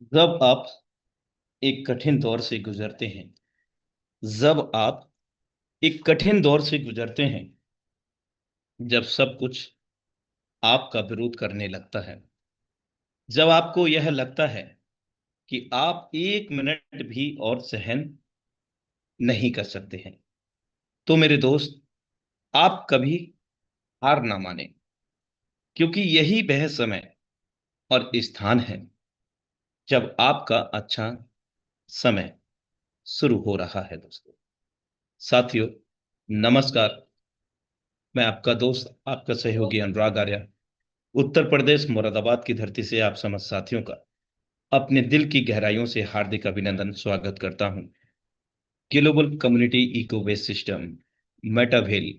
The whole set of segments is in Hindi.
जब आप एक कठिन दौर से गुजरते हैं जब आप एक कठिन दौर से गुजरते हैं, जब सब कुछ आपका विरोध करने लगता है, जब आपको यह लगता है कि आप एक मिनट भी और सहन नहीं कर सकते हैं, तो मेरे दोस्त, आप कभी हार ना माने, क्योंकि यही वह समय और स्थान है जब आपका अच्छा समय शुरू हो रहा है। दोस्तों, साथियों, नमस्कार। मैं आपका दोस्त, आपका सहयोगी अनुराग आर्या, उत्तर प्रदेश मुरादाबाद की धरती से आप समस्त साथियों का अपने दिल की गहराइयों से हार्दिक अभिनंदन स्वागत करता हूं। Global community eco west system Metavel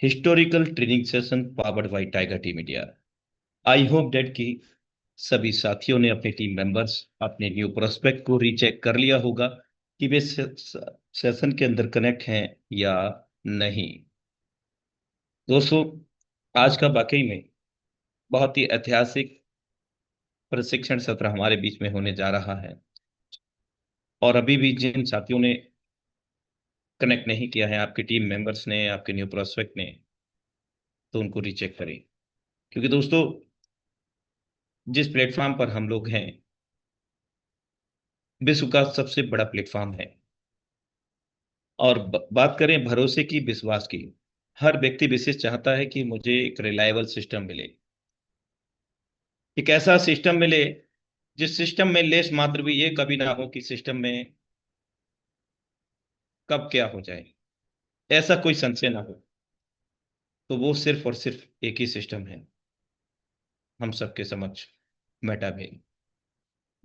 historical training session powered by Tiger team India. I hope that कि सभी साथियों ने अपने टीम मेंबर्स अपने न्यू प्रोस्पेक्ट को रीचेक कर लिया होगा कि वे सेशन के अंदर कनेक्ट हैं या नहीं। दोस्तों, आज का वाकई में बहुत ही ऐतिहासिक प्रशिक्षण सत्र हमारे बीच में होने जा रहा है। और अभी भी जिन साथियों ने कनेक्ट नहीं किया है, आपके टीम मेंबर्स ने, आपके न्यू प्रोस्पेक्ट ने, तो उनको रीचेक करें। क्योंकि दोस्तों, जिस प्लेटफॉर्म पर हम लोग हैं, विश्व का सबसे बड़ा प्लेटफॉर्म है। और बात करें भरोसे की, विश्वास की, हर व्यक्ति विशेष चाहता है कि मुझे एक रिलायबल सिस्टम मिले, एक ऐसा सिस्टम मिले जिस सिस्टम में लेस मात्र भी ये कभी ना हो कि सिस्टम में कब क्या हो जाए, ऐसा कोई संशय ना हो। तो वो सिर्फ और सिर्फ एक ही सिस्टम है हम सबके समक्ष, मेटावेल,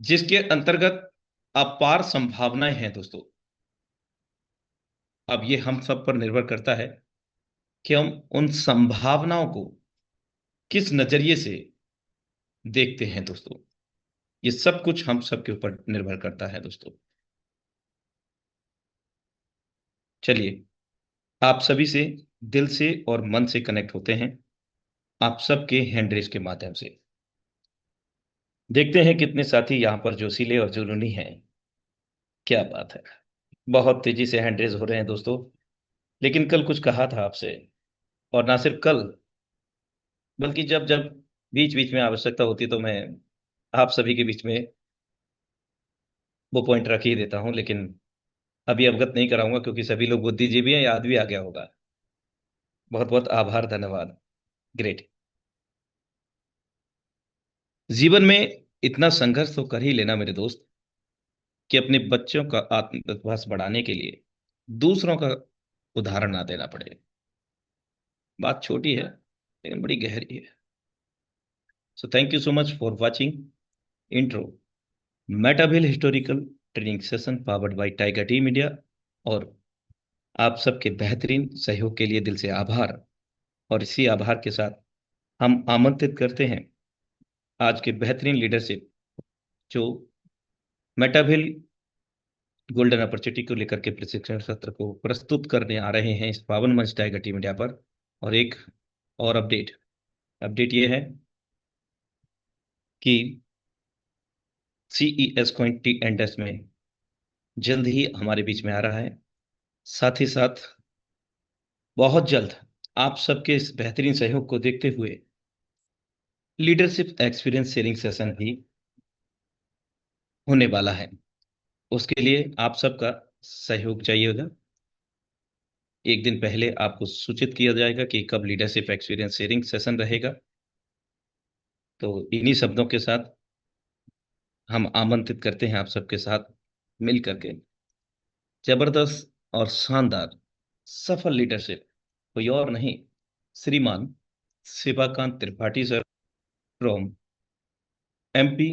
जिसके अंतर्गत अपार संभावनाएं हैं। दोस्तों, अब ये हम सब पर निर्भर करता है कि हम उन संभावनाओं को किस नजरिए से देखते हैं। दोस्तों, ये सब कुछ हम सबके ऊपर निर्भर करता है। दोस्तों, चलिए, आप सभी से दिल से और मन से कनेक्ट होते हैं, आप सबके हैंड रेस के माध्यम से। देखते हैं कितने साथी यहाँ पर जोशीले और जुनूनी हैं। क्या बात है, बहुत तेजी से हैंड रेस हो रहे हैं दोस्तों। लेकिन कल कुछ कहा था आपसे, और ना सिर्फ कल, बल्कि जब जब बीच बीच में आवश्यकता होती तो मैं आप सभी के बीच में वो पॉइंट रख ही देता हूं। लेकिन अभी अवगत नहीं कराऊंगा, क्योंकि सभी लोग बुद्धिजीवी हैं, याद भी आ गया होगा। बहुत बहुत आभार, धन्यवाद। ग्रेट। जीवन में इतना संघर्ष तो कर ही लेना मेरे दोस्त, कि अपने बच्चों का आत्मविश्वास बढ़ाने के लिए दूसरों का उदाहरण ना देना पड़े। बात छोटी है लेकिन बड़ी गहरी है। So thank you so much for watching intro Metavel historical training session powered by Tiger team India. और आप सबके बेहतरीन सहयोग के लिए दिल से आभार। और इसी आभार के साथ हम आमंत्रित करते हैं आज के बेहतरीन लीडरशिप, जो मेटावेल गोल्डन अपॉर्चुनिटी को लेकर के प्रशिक्षण सत्र को प्रस्तुत करने आ रहे हैं इस पावन मंच टाइगर टीम इंडिया पर। और एक और अपडेट अपडेट ये है कि CES क्वांटी एंडस में जल्द ही हमारे बीच में आ रहा है। साथ ही साथ बहुत जल्द आप सबके इस बेहतरीन सहयोग को देखते हुए लीडरशिप एक्सपीरियंस शेयरिंग सेशन भी होने वाला है। उसके लिए आप सबका सहयोग चाहिए होगा। एक दिन पहले आपको सूचित किया जाएगा कि कब लीडरशिप एक्सपीरियंस शेयरिंग सेशन रहेगा। तो इन्हीं शब्दों के साथ हम आमंत्रित करते हैं आप सबके साथ मिल करके जबरदस्त और शानदार सफल लीडरशिप, कोई और नहीं, श्रीमान Shivakant Tripathi sir from MP।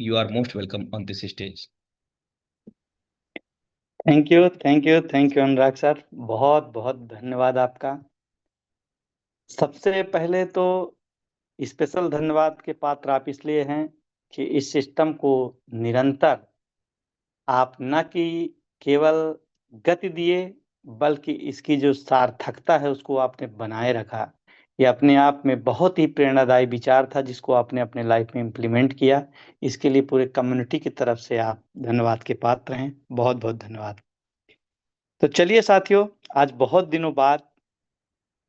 You are most welcome on this stage. Thank you, thank you, thank you Anurag sir. बहुत बहुत धन्यवाद आपका। सबसे पहले तो स्पेशल धन्यवाद के पात्र आप इसलिए हैं कि इस सिस्टम को निरंतर आप न कि केवल गति दिए, बल्कि इसकी जो सार्थकता है उसको आपने बनाए रखा। ये अपने आप में बहुत ही प्रेरणादायी विचार था जिसको आपने अपने लाइफ में इम्प्लीमेंट किया। इसके लिए पूरे कम्युनिटी की तरफ से आप धन्यवाद के पात्र हैं। बहुत बहुत धन्यवाद। तो चलिए साथियों, आज बहुत दिनों बाद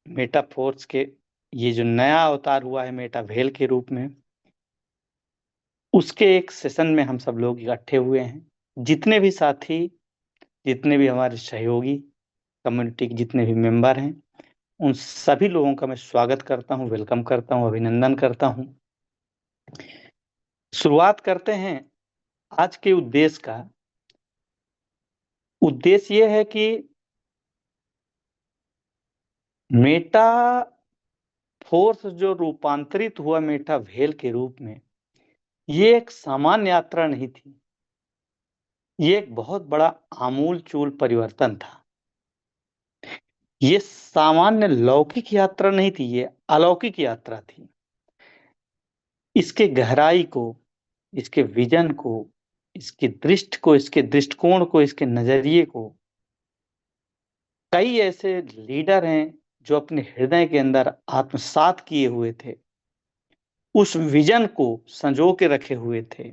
मेटाफोर्स के ये जो नया अवतार हुआ है मेटावेल के रूप में, उसके एक सेशन में हम सब लोग इकट्ठे हुए हैं। जितने भी साथी, जितने भी हमारे सहयोगी, कम्युनिटी के जितने भी मेंबर हैं, उन सभी लोगों का मैं स्वागत करता हूं, वेलकम करता हूं, अभिनंदन करता हूं। शुरुआत करते हैं आज के उद्देश्य का। उद्देश्य ये है कि मेटा फोर्स जो रूपांतरित हुआ मेटावेल के रूप में, ये एक सामान्य यात्रा नहीं थी। ये एक बहुत बड़ा आमूल-चूल परिवर्तन था। ये सामान्य लौकिक यात्रा नहीं थी, ये अलौकिक यात्रा थी। इसके गहराई को, इसके विजन को, इसके दृष्टि को, इसके दृष्टिकोण को, इसके नजरिए को कई ऐसे लीडर हैं जो अपने हृदय के अंदर आत्मसात किए हुए थे, उस विजन को संजो के रखे हुए थे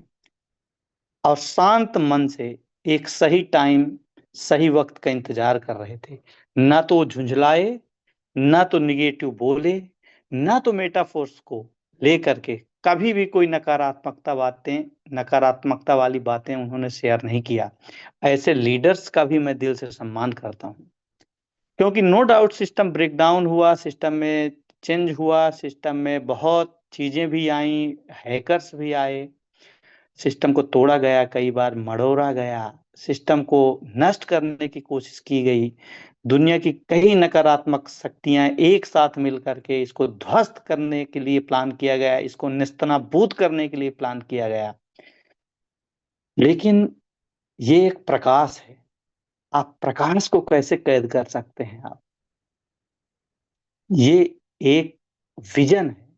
और शांत मन से एक सही टाइम, सही वक्त का इंतजार कर रहे थे। ना तो झुंझलाए, ना तो निगेटिव बोले, ना तो मेटाफोर्स को लेकर के कभी भी कोई नकारात्मकता वाली बातें उन्होंने शेयर नहीं किया। ऐसे लीडर्स का भी मैं दिल से सम्मान करता हूँ, क्योंकि नो डाउट सिस्टम ब्रेकडाउन हुआ, सिस्टम में चेंज हुआ, सिस्टम में बहुत चीजें भी आई, हैकर्स भी आए, सिस्टम को तोड़ा गया, कई बार मड़ोड़ा गया, सिस्टम को नष्ट करने की कोशिश की गई। दुनिया की कई नकारात्मक शक्तियां एक साथ मिलकर के इसको ध्वस्त करने के लिए प्लान किया गया, इसको नेस्तनाबूद करने के लिए प्लान किया गया। लेकिन ये एक प्रकाश है। आप प्रकाश को कैसे कैद कर सकते हैं आप? ये एक विजन है,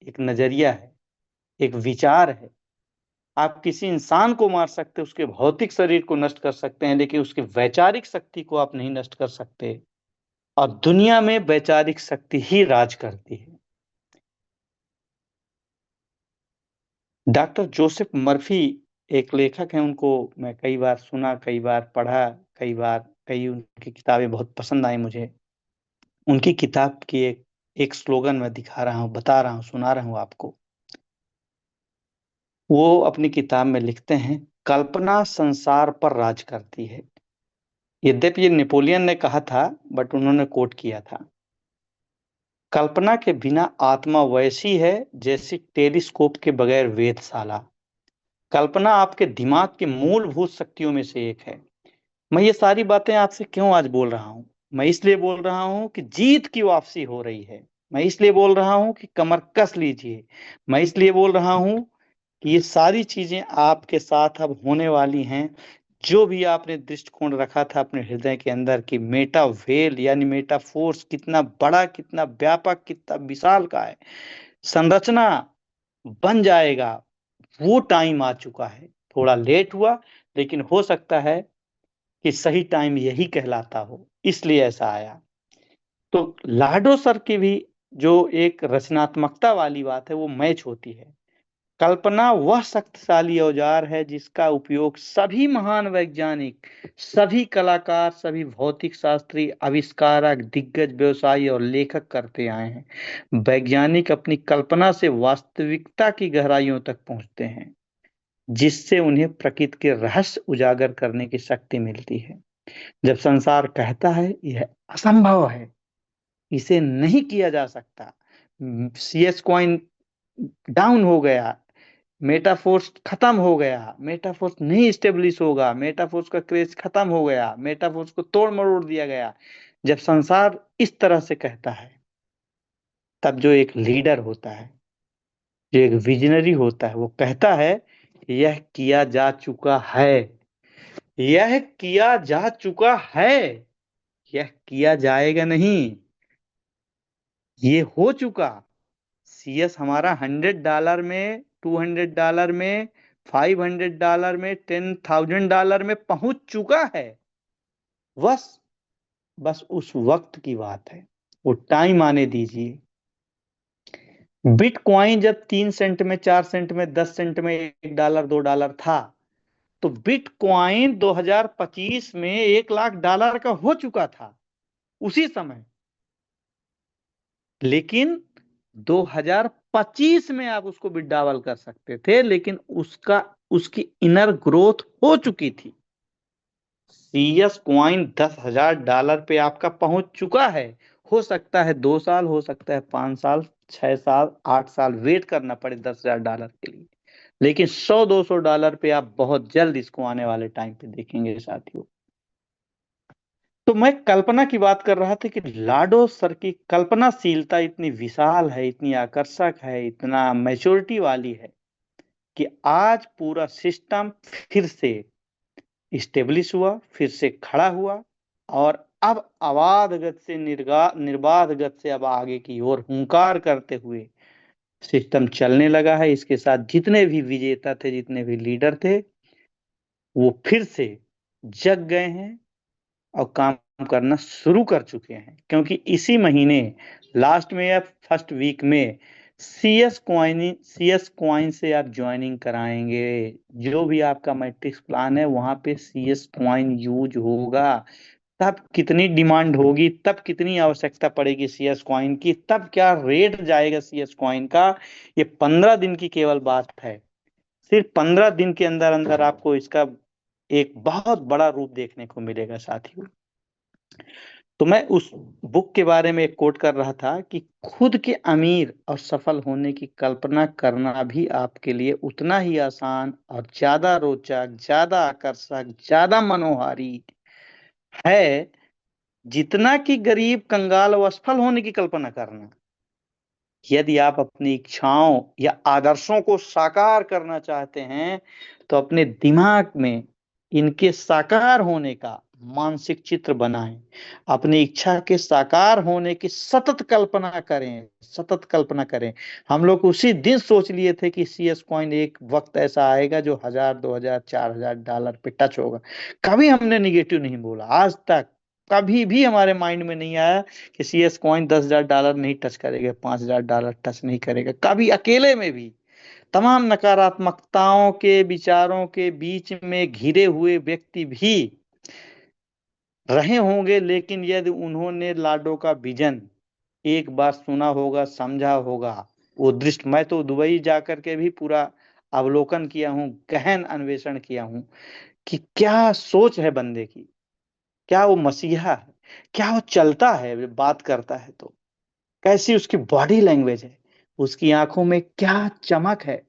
एक नजरिया है, एक विचार है। आप किसी इंसान को मार सकते, उसके भौतिक शरीर को नष्ट कर सकते हैं, लेकिन उसकी वैचारिक शक्ति को आप नहीं नष्ट कर सकते। और दुनिया में वैचारिक शक्ति ही राज करती है। डॉक्टर जोसेफ मर्फी एक लेखक हैं, उनको मैं कई बार सुना, कई बार पढ़ा, कई उनकी किताबें बहुत पसंद आई मुझे। उनकी किताब की एक स्लोगन मैं दिखा रहा हूँ, बता रहा हूँ, सुना रहा हूँ आपको। वो अपनी किताब में लिखते हैं, कल्पना संसार पर राज करती है। यद्यपि ये नेपोलियन ने कहा था, बट उन्होंने कोट किया था। कल्पना के बिना आत्मा वैसी है जैसी टेलीस्कोप के बगैर वेधशाला। कल्पना आपके दिमाग की मूलभूत शक्तियों में से एक है। मैं ये सारी बातें आपसे क्यों आज बोल रहा हूँ? मैं इसलिए बोल रहा हूँ कि जीत की वापसी हो रही है। मैं इसलिए बोल रहा हूँ कि कमर कस लीजिए। मैं इसलिए बोल रहा हूँ कि ये सारी चीजें आपके साथ अब होने वाली हैं। जो भी आपने दृष्टिकोण रखा था अपने हृदय के अंदर कि मेटा वेल यानी मेटा फोर्स कितना बड़ा, कितना व्यापक, कितना विशाल का है, संरचना बन जाएगा, वो टाइम आ चुका है। थोड़ा लेट हुआ, लेकिन हो सकता है कि सही टाइम यही कहलाता हो, इसलिए ऐसा आया। तो लाडो सर की भी जो एक रचनात्मकता वाली बात है, वो मैच होती है। कल्पना वह शक्तिशाली औजार है जिसका उपयोग सभी महान वैज्ञानिक, सभी कलाकार, सभी भौतिक शास्त्री, आविष्कारक, दिग्गज व्यवसायी और लेखक करते आए हैं। वैज्ञानिक अपनी कल्पना से वास्तविकता की गहराइयों तक पहुंचते हैं, जिससे उन्हें प्रकृति के रहस्य उजागर करने की शक्ति मिलती है। जब संसार कहता है यह असंभव है, इसे नहीं किया जा सकता, सीएस कॉइन डाउन हो गया, मेटाफोर्स खत्म हो गया, मेटाफोर्स नहीं स्टेब्लिश होगा, मेटाफोर्स का क्रेज खत्म हो गया, मेटाफोर्स को तोड़ मरोड़ दिया गया, जब संसार इस तरह से कहता है, तब जो एक लीडर होता है, जो एक विजनरी होता है, वो कहता है यह किया जा चुका है, यह किया जा चुका है, यह किया जाएगा नहीं, ये हो चुका। सीएस हमारा $100 में, $200 में, $500 में, $10,000 में पहुंच चुका है। बस बस उस वक्त की बात है, वो टाइम आने दीजिए। बिटकॉइन जब 3 सेंट में, 4 सेंट में, 10 सेंट में, $1, $2 था, तो बिटकॉइन 2025 में $1 लाख का हो चुका था उसी समय। लेकिन 2025 में आप उसको विड्रॉवल कर सकते थे, लेकिन उसकी इनर ग्रोथ हो चुकी थी। सीएस कॉइन $10,000 पे आपका पहुंच चुका है। हो सकता है 2 साल, हो सकता है 5 साल, 6 साल, 8 साल वेट करना पड़े $10,000 के लिए, लेकिन $100-200 पे आप बहुत जल्द इसको आने वाले टाइम पे देखेंगे साथियों। तो मैं कल्पना की बात कर रहा था कि लाडो सर की कल्पनाशीलता इतनी विशाल है, इतनी आकर्षक है, इतना मैच्योरिटी वाली है कि आज पूरा सिस्टम फिर से इस्टेब्लिश हुआ, फिर से खड़ा हुआ, और अब अबाध गति से निर्बाध गति से अब आगे की ओर हुंकार करते हुए सिस्टम चलने लगा है। इसके साथ जितने भी विजेता थे, जितने भी लीडर थे, वो फिर से जग गए हैं और काम करना शुरू कर चुके हैं, क्योंकि इसी महीने लास्ट में या फर्स्ट वीक में सीएस कॉइन से आप ज्वाइनिंग कराएंगे। जो भी आपका मैट्रिक्स प्लान है वहां पे सीएस कॉइन यूज होगा। तब कितनी डिमांड होगी, तब कितनी आवश्यकता पड़ेगी सीएस कॉइन की, तब क्या रेट जाएगा सीएस कॉइन का, ये 15 दिन की केवल बात है। सिर्फ 15 दिन के अंदर अंदर आपको इसका एक बहुत बड़ा रूप देखने को मिलेगा साथियों। तो मैं उस बुक के बारे में एक कोट कर रहा था कि खुद के अमीर और सफल होने की कल्पना करना भी आपके लिए उतना ही आसान और ज्यादा रोचक, ज्यादा आकर्षक, ज्यादा मनोहारी है जितना कि गरीब, कंगाल और असफल होने की कल्पना करना। यदि आप अपनी इच्छाओं या आदर्शों को साकार करना चाहते हैं, तो अपने दिमाग में इनके साकार होने का मानसिक चित्र बनाएं। अपनी इच्छा के साकार होने की सतत कल्पना करें, सतत कल्पना करें। हम लोग उसी दिन सोच लिए थे कि सीएस कॉइन एक वक्त ऐसा आएगा जो 1,000, 2,000, $4,000 पे टच होगा। कभी हमने निगेटिव नहीं बोला आज तक। कभी भी हमारे माइंड में नहीं आया कि सीएस कॉइन $10,000 नहीं टच करेगा, $5,000 टच नहीं करेगा, कभी अकेले में भी। तमाम नकारात्मकताओं के विचारों के बीच में घिरे हुए व्यक्ति भी रहे होंगे, लेकिन यदि उन्होंने लाडो का विजन एक बार सुना होगा, समझा होगा, वो दृष्टि, मैं तो दुबई जाकर के भी पूरा अवलोकन किया हूँ, गहन अन्वेषण किया हूँ कि क्या सोच है बंदे की, क्या वो मसीहा है, क्या वो चलता है, बात करता है तो कैसी उसकी बॉडी लैंग्वेज है, उसकी आंखों में क्या चमक है,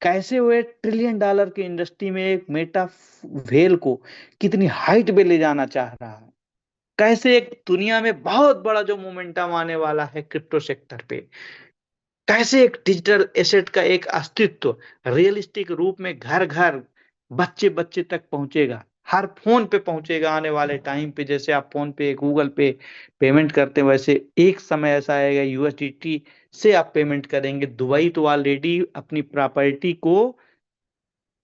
कैसे वो $1 ट्रिलियन की इंडस्ट्री में एक मेटा वेल को कितनी हाइट पे ले जाना चाह रहा है, कैसे एक दुनिया में बहुत बड़ा जो मोमेंटम आने वाला है क्रिप्टो सेक्टर पे, कैसे एक डिजिटल एसेट का एक अस्तित्व रियलिस्टिक रूप में घर घर, बच्चे बच्चे तक पहुंचेगा, हर फोन पे पहुंचेगा आने वाले टाइम पे। जैसे आप फोन पे, गूगल पे पेमेंट करते हैं, वैसे एक समय ऐसा आएगा यूएसडीटी से आप पेमेंट करेंगे। दुबई तो ऑलरेडी अपनी प्रॉपर्टी को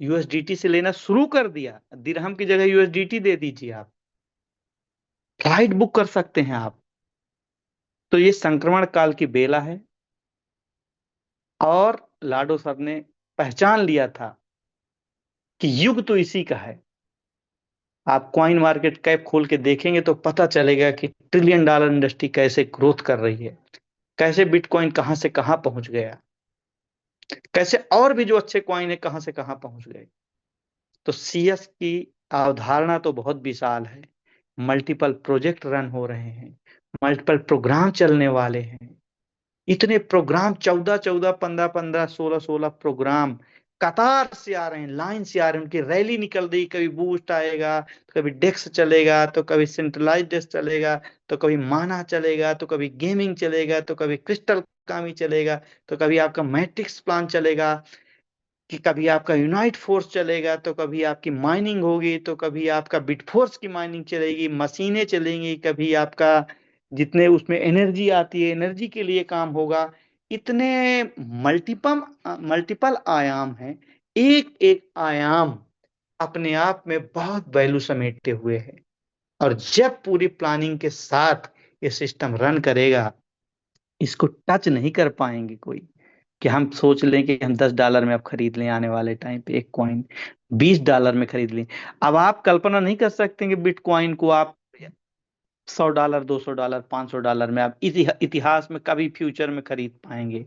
यूएसडीटी से लेना शुरू कर दिया, दिरहम की जगह यूएसडीटी दे दीजिए, आप फ्लाइट बुक कर सकते हैं आप। तो ये संक्रमण काल की बेला है, और लाडो सर ने पहचान लिया था कि युग तो इसी का है। आप कॉइन मार्केट कैप खोल के देखेंगे तो पता चलेगा कि $1 ट्रिलियन इंडस्ट्री कैसे ग्रोथ कर रही है, कैसे बिटकॉइन कहां से कहां पहुंच गया, कैसे और भी जो अच्छे कॉइन है कहां से कहां पहुंच गए। तो सीएस की अवधारणा तो बहुत विशाल है। मल्टीपल प्रोजेक्ट रन हो रहे हैं, मल्टीपल प्रोग्राम चलने वाले हैं। इतने प्रोग्राम, 14-14, 15-15, 16-16 प्रोग्राम कतार से आ रहे हैं, लाइन से आ रहे हैं, उनकी रैली निकल रही। कभी बूस्ट आएगा, तो कभी डेक्स चलेगा, तो कभी सेंट्रलाइज डेस्क चलेगा, तो कभी माना चलेगा, तो कभी गेमिंग चलेगा, तो कभी क्रिस्टल कामी चलेगा, तो कभी आपका मैट्रिक्स प्लान चलेगा, कि कभी आपका यूनाइट फोर्स चलेगा, तो कभी आपकी माइनिंग होगी, तो कभी आपका बिटफोर्स की माइनिंग चलेगी, मशीनें चलेंगी, कभी आपका जितने उसमें एनर्जी आती है एनर्जी के लिए काम होगा। इतने मल्टीपल मल्टीपल आयाम हैं, एक एक आयाम अपने आप में बहुत वैल्यू समेटे हुए है। और जब पूरी प्लानिंग के साथ ये सिस्टम रन करेगा, इसको टच नहीं कर पाएंगे कोई। कि हम सोच लें कि हम $10 में अब खरीद लें, आने वाले टाइम पे एक कॉइन $20 में खरीद लें। अब आप कल्पना नहीं कर सकते कि बिटकॉइन को आप $100, $200, $500 में आप इतिहास में कभी फ्यूचर में खरीद पाएंगे।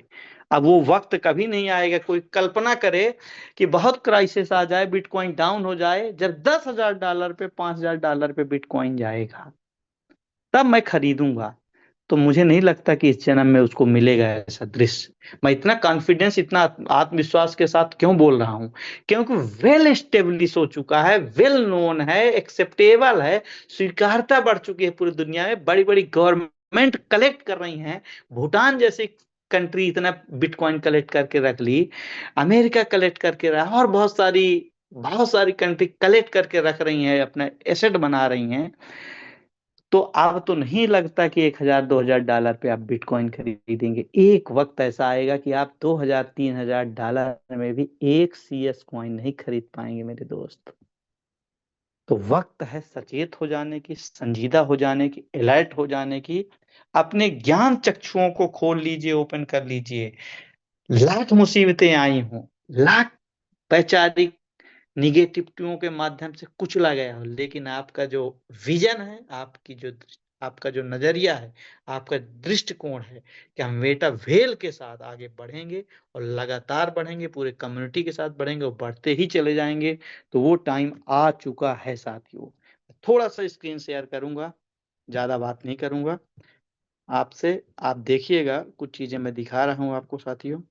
अब वो वक्त कभी नहीं आएगा। कोई कल्पना करे कि बहुत क्राइसिस आ जाए, बिटकॉइन डाउन हो जाए, जब $10,000 पे, $5,000 पे बिटकॉइन जाएगा, तब मैं खरीदूंगा। तो मुझे नहीं लगता कि इस जन्म में उसको मिलेगा ऐसा दृश्य। मैं इतना कॉन्फिडेंस, इतना आत्मविश्वास के साथ क्यों बोल रहा हूं? क्योंकि वेल एस्टेब्लिश हो चुका है, वेल नोन है, एक्सेप्टेबल है, स्वीकारता बढ़ चुकी है पूरी दुनिया में। बड़ी बड़ी गवर्नमेंट कलेक्ट कर रही हैं। भूटान जैसी कंट्री इतना बिटकॉइन कलेक्ट करके रख ली, अमेरिका कलेक्ट करके रहा, और बहुत सारी कंट्री कलेक्ट करके रख रही हैं, अपना एसेट बना रही हैं। तो अब तो नहीं लगता कि 1,000 $2,000 पे आप बिटकॉइन खरीदेंगे। एक वक्त ऐसा आएगा कि आप 2,000 $3,000 में भी एक CS कॉइन नहीं खरीद पाएंगे मेरे दोस्त। तो वक्त है सचेत हो जाने की, संजीदा हो जाने की, अलर्ट हो जाने की। अपने ज्ञान चक्षुओं को खोल लीजिए, ओपन कर लीजिए। लाख मुसीबतें आई हों, लाख वैचारिक निगेटिविटियों के माध्यम से कुचला गया हो, लेकिन आपका जो विजन है, आपका जो नजरिया है, आपका दृष्टिकोण है कि हम बेटा वेल के साथ आगे बढ़ेंगे, और लगातार बढ़ेंगे, पूरे कम्युनिटी के साथ बढ़ेंगे, और बढ़ते ही चले जाएंगे। तो वो टाइम आ चुका है साथियों। थोड़ा सा स्क्रीन शेयर करूंगा, ज्यादा बात नहीं करूंगा आपसे। आप देखिएगा, कुछ चीजें मैं दिखा रहा हूं आपको साथियों।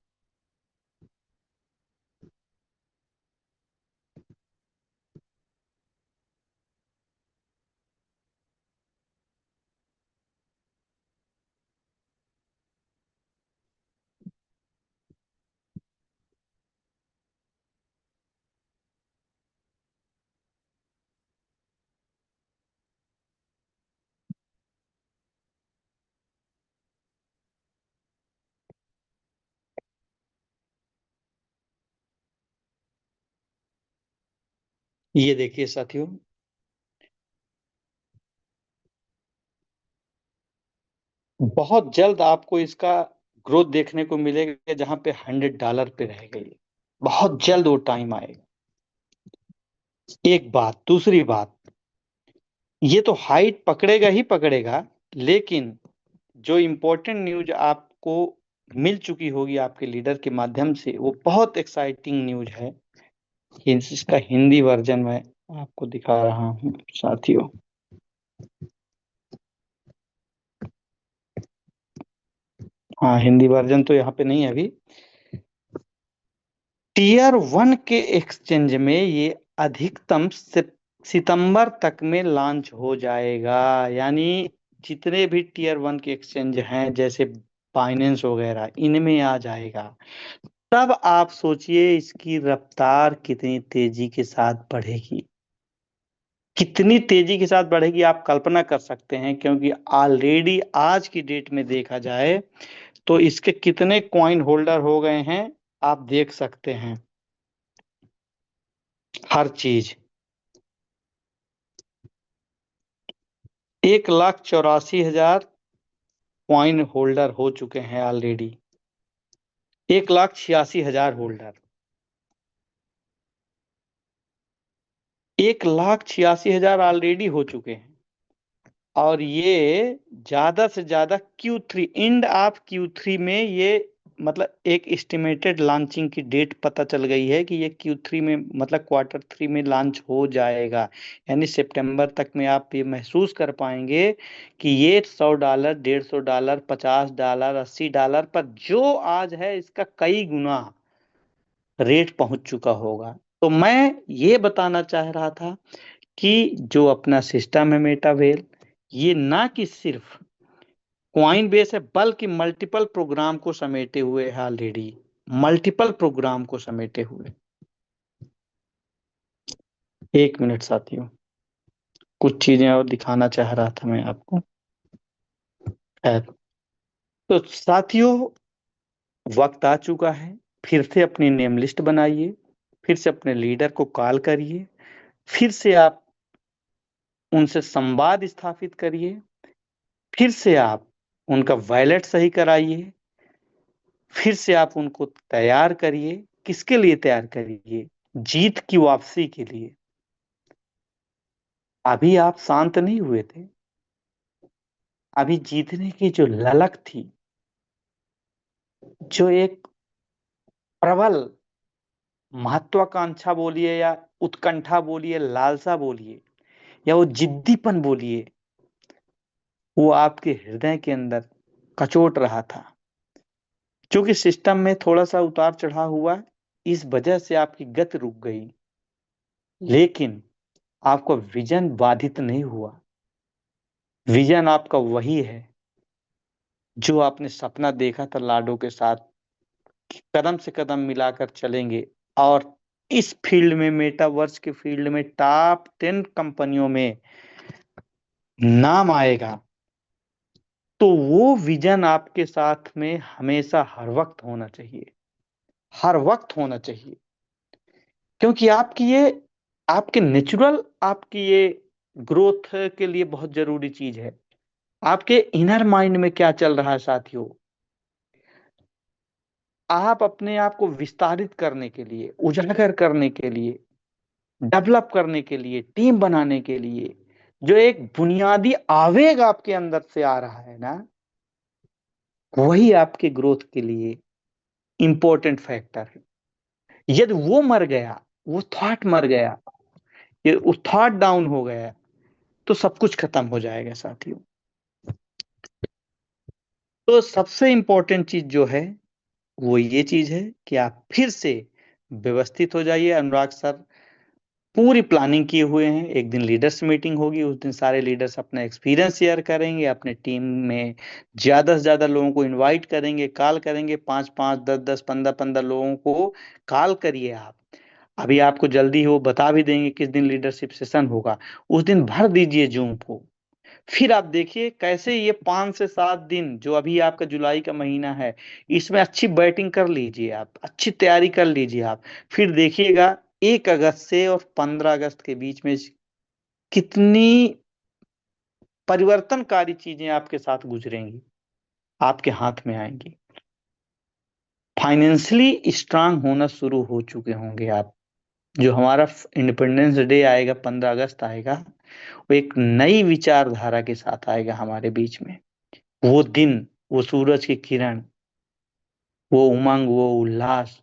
ये देखिए साथियों, बहुत जल्द आपको इसका ग्रोथ देखने को मिलेगा, जहां पे $100 पे रह गई। बहुत जल्द वो टाइम आएगा। एक बात, दूसरी बात, ये तो हाइट पकड़ेगा ही पकड़ेगा, लेकिन जो इम्पोर्टेंट न्यूज आपको मिल चुकी होगी आपके लीडर के माध्यम से, वो बहुत एक्साइटिंग न्यूज है। इसका हिंदी वर्जन मैं आपको दिखा रहा हूँ साथियों। हाँ, हिंदी वर्जन तो यहाँ पे नहीं है अभी। Tier 1 के एक्सचेंज में ये अधिकतम सितंबर तक में लॉन्च हो जाएगा। यानी जितने भी Tier 1 के एक्सचेंज हैं, जैसे बाइनेंस वगैरह, इनमें आ जाएगा। तब आप सोचिए इसकी रफ्तार कितनी तेजी के साथ बढ़ेगी। कितनी तेजी के साथ बढ़ेगी आप कल्पना कर सकते हैं, क्योंकि ऑलरेडी आज की डेट में देखा जाए तो इसके कितने कॉइन होल्डर हो गए हैं, आप देख सकते हैं। हर चीज 1,84,000 कॉइन होल्डर हो चुके हैं ऑलरेडी। 1,86,000 होल्डर, 1,86,000 ऑलरेडी हो चुके हैं। और ये ज्यादा से ज्यादा Q3, एंड ऑफ Q3 में ये, मतलब एक एस्टिमेटेड लॉन्चिंग की डेट पता चल गई है कि ये Q3 में, मतलब Q3 में लॉन्च हो जाएगा। यानी सितंबर तक में आप ये महसूस कर पाएंगे कि ये $100, $150, $50, $80 पर जो आज है, इसका कई गुना रेट पहुंच चुका होगा। तो मैं ये बताना चाह रहा था कि जो अपना सिस्टम है मेटावेल, ये ना कि सिर्फ क्वाइन बेस है, बल्कि मल्टीपल प्रोग्राम को समेटे हुए है ऑलरेडी। मल्टीपल प्रोग्राम को समेटे हुए। एक मिनट साथियों, कुछ चीजें और दिखाना चाह रहा था मैं आपको। खैर, तो साथियों, वक्त आ चुका है। फिर से अपनी नेम लिस्ट बनाइए, फिर से अपने लीडर को कॉल करिए, फिर से आप उनसे संवाद स्थापित करिए, फिर से आप उनका वॉलेट सही कराइए, फिर से आप उनको तैयार करिए। किसके लिए तैयार करिए? जीत की वापसी के लिए। अभी आप शांत नहीं हुए थे, अभी जीतने की जो ललक थी, जो एक प्रबल महत्वाकांक्षा बोलिए या उत्कंठा बोलिए, लालसा बोलिए या वो जिद्दीपन बोलिए, वो आपके हृदय के अंदर कचोट रहा था। क्योंकि सिस्टम में थोड़ा सा उतार चढ़ाव हुआ, इस वजह से आपकी गति रुक गई, लेकिन आपका विजन बाधित नहीं हुआ। विजन आपका वही है जो आपने सपना देखा था लाडो के साथ, कि कदम से कदम मिलाकर चलेंगे और इस फील्ड में, मेटावर्स के फील्ड में टॉप 10 कंपनियों में नाम आएगा। तो वो विजन आपके साथ में हमेशा हर वक्त होना चाहिए, हर वक्त होना चाहिए। क्योंकि आपके नेचुरल, आपकी ये ग्रोथ के लिए बहुत जरूरी चीज है। आपके इनर माइंड में क्या चल रहा है साथियों, आप अपने आप को विस्तारित करने के लिए, उजागर करने के लिए, डेवलप करने के लिए, टीम बनाने के लिए, जो एक बुनियादी आवेग आपके अंदर से आ रहा है ना, वही आपके ग्रोथ के लिए इंपॉर्टेंट फैक्टर है। यदि वो मर गया, वो थॉट मर गया, ये वो थॉट डाउन हो गया, तो सब कुछ खत्म हो जाएगा साथियों। तो सबसे इंपॉर्टेंट चीज जो है वो ये चीज है कि आप फिर से व्यवस्थित हो जाइए। अनुराग सर पूरी प्लानिंग किए हुए हैं। एक दिन लीडर्स मीटिंग होगी, उस दिन सारे लीडर्स अपना एक्सपीरियंस शेयर करेंगे, अपने टीम में ज्यादा से ज्यादा लोगों को इनवाइट करेंगे, कॉल करेंगे, 5-5, 10-10, 15-15 लोगों को कॉल करिए आप। अभी आपको जल्दी हो, बता भी देंगे किस दिन लीडरशिप सेशन होगा, उस दिन भर दीजिए जूम को। फिर आप देखिए कैसे ये 5 से 7 दिन जो अभी आपका जुलाई का महीना है, इसमें अच्छी बैटिंग कर लीजिए, आप अच्छी तैयारी कर लीजिए आप। फिर देखिएगा 1 अगस्त से और 15 अगस्त के बीच में कितनी परिवर्तनकारी चीजें आपके साथ गुजरेंगी, आपके हाथ में आएंगी। फाइनेंशियली स्ट्रांग होना शुरू हो चुके होंगे आप। जो हमारा इंडिपेंडेंस डे आएगा, 15 अगस्त आएगा, वो एक नई विचारधारा के साथ आएगा हमारे बीच में। वो दिन, वो सूरज की किरण, वो उमंग, वो उल्लास,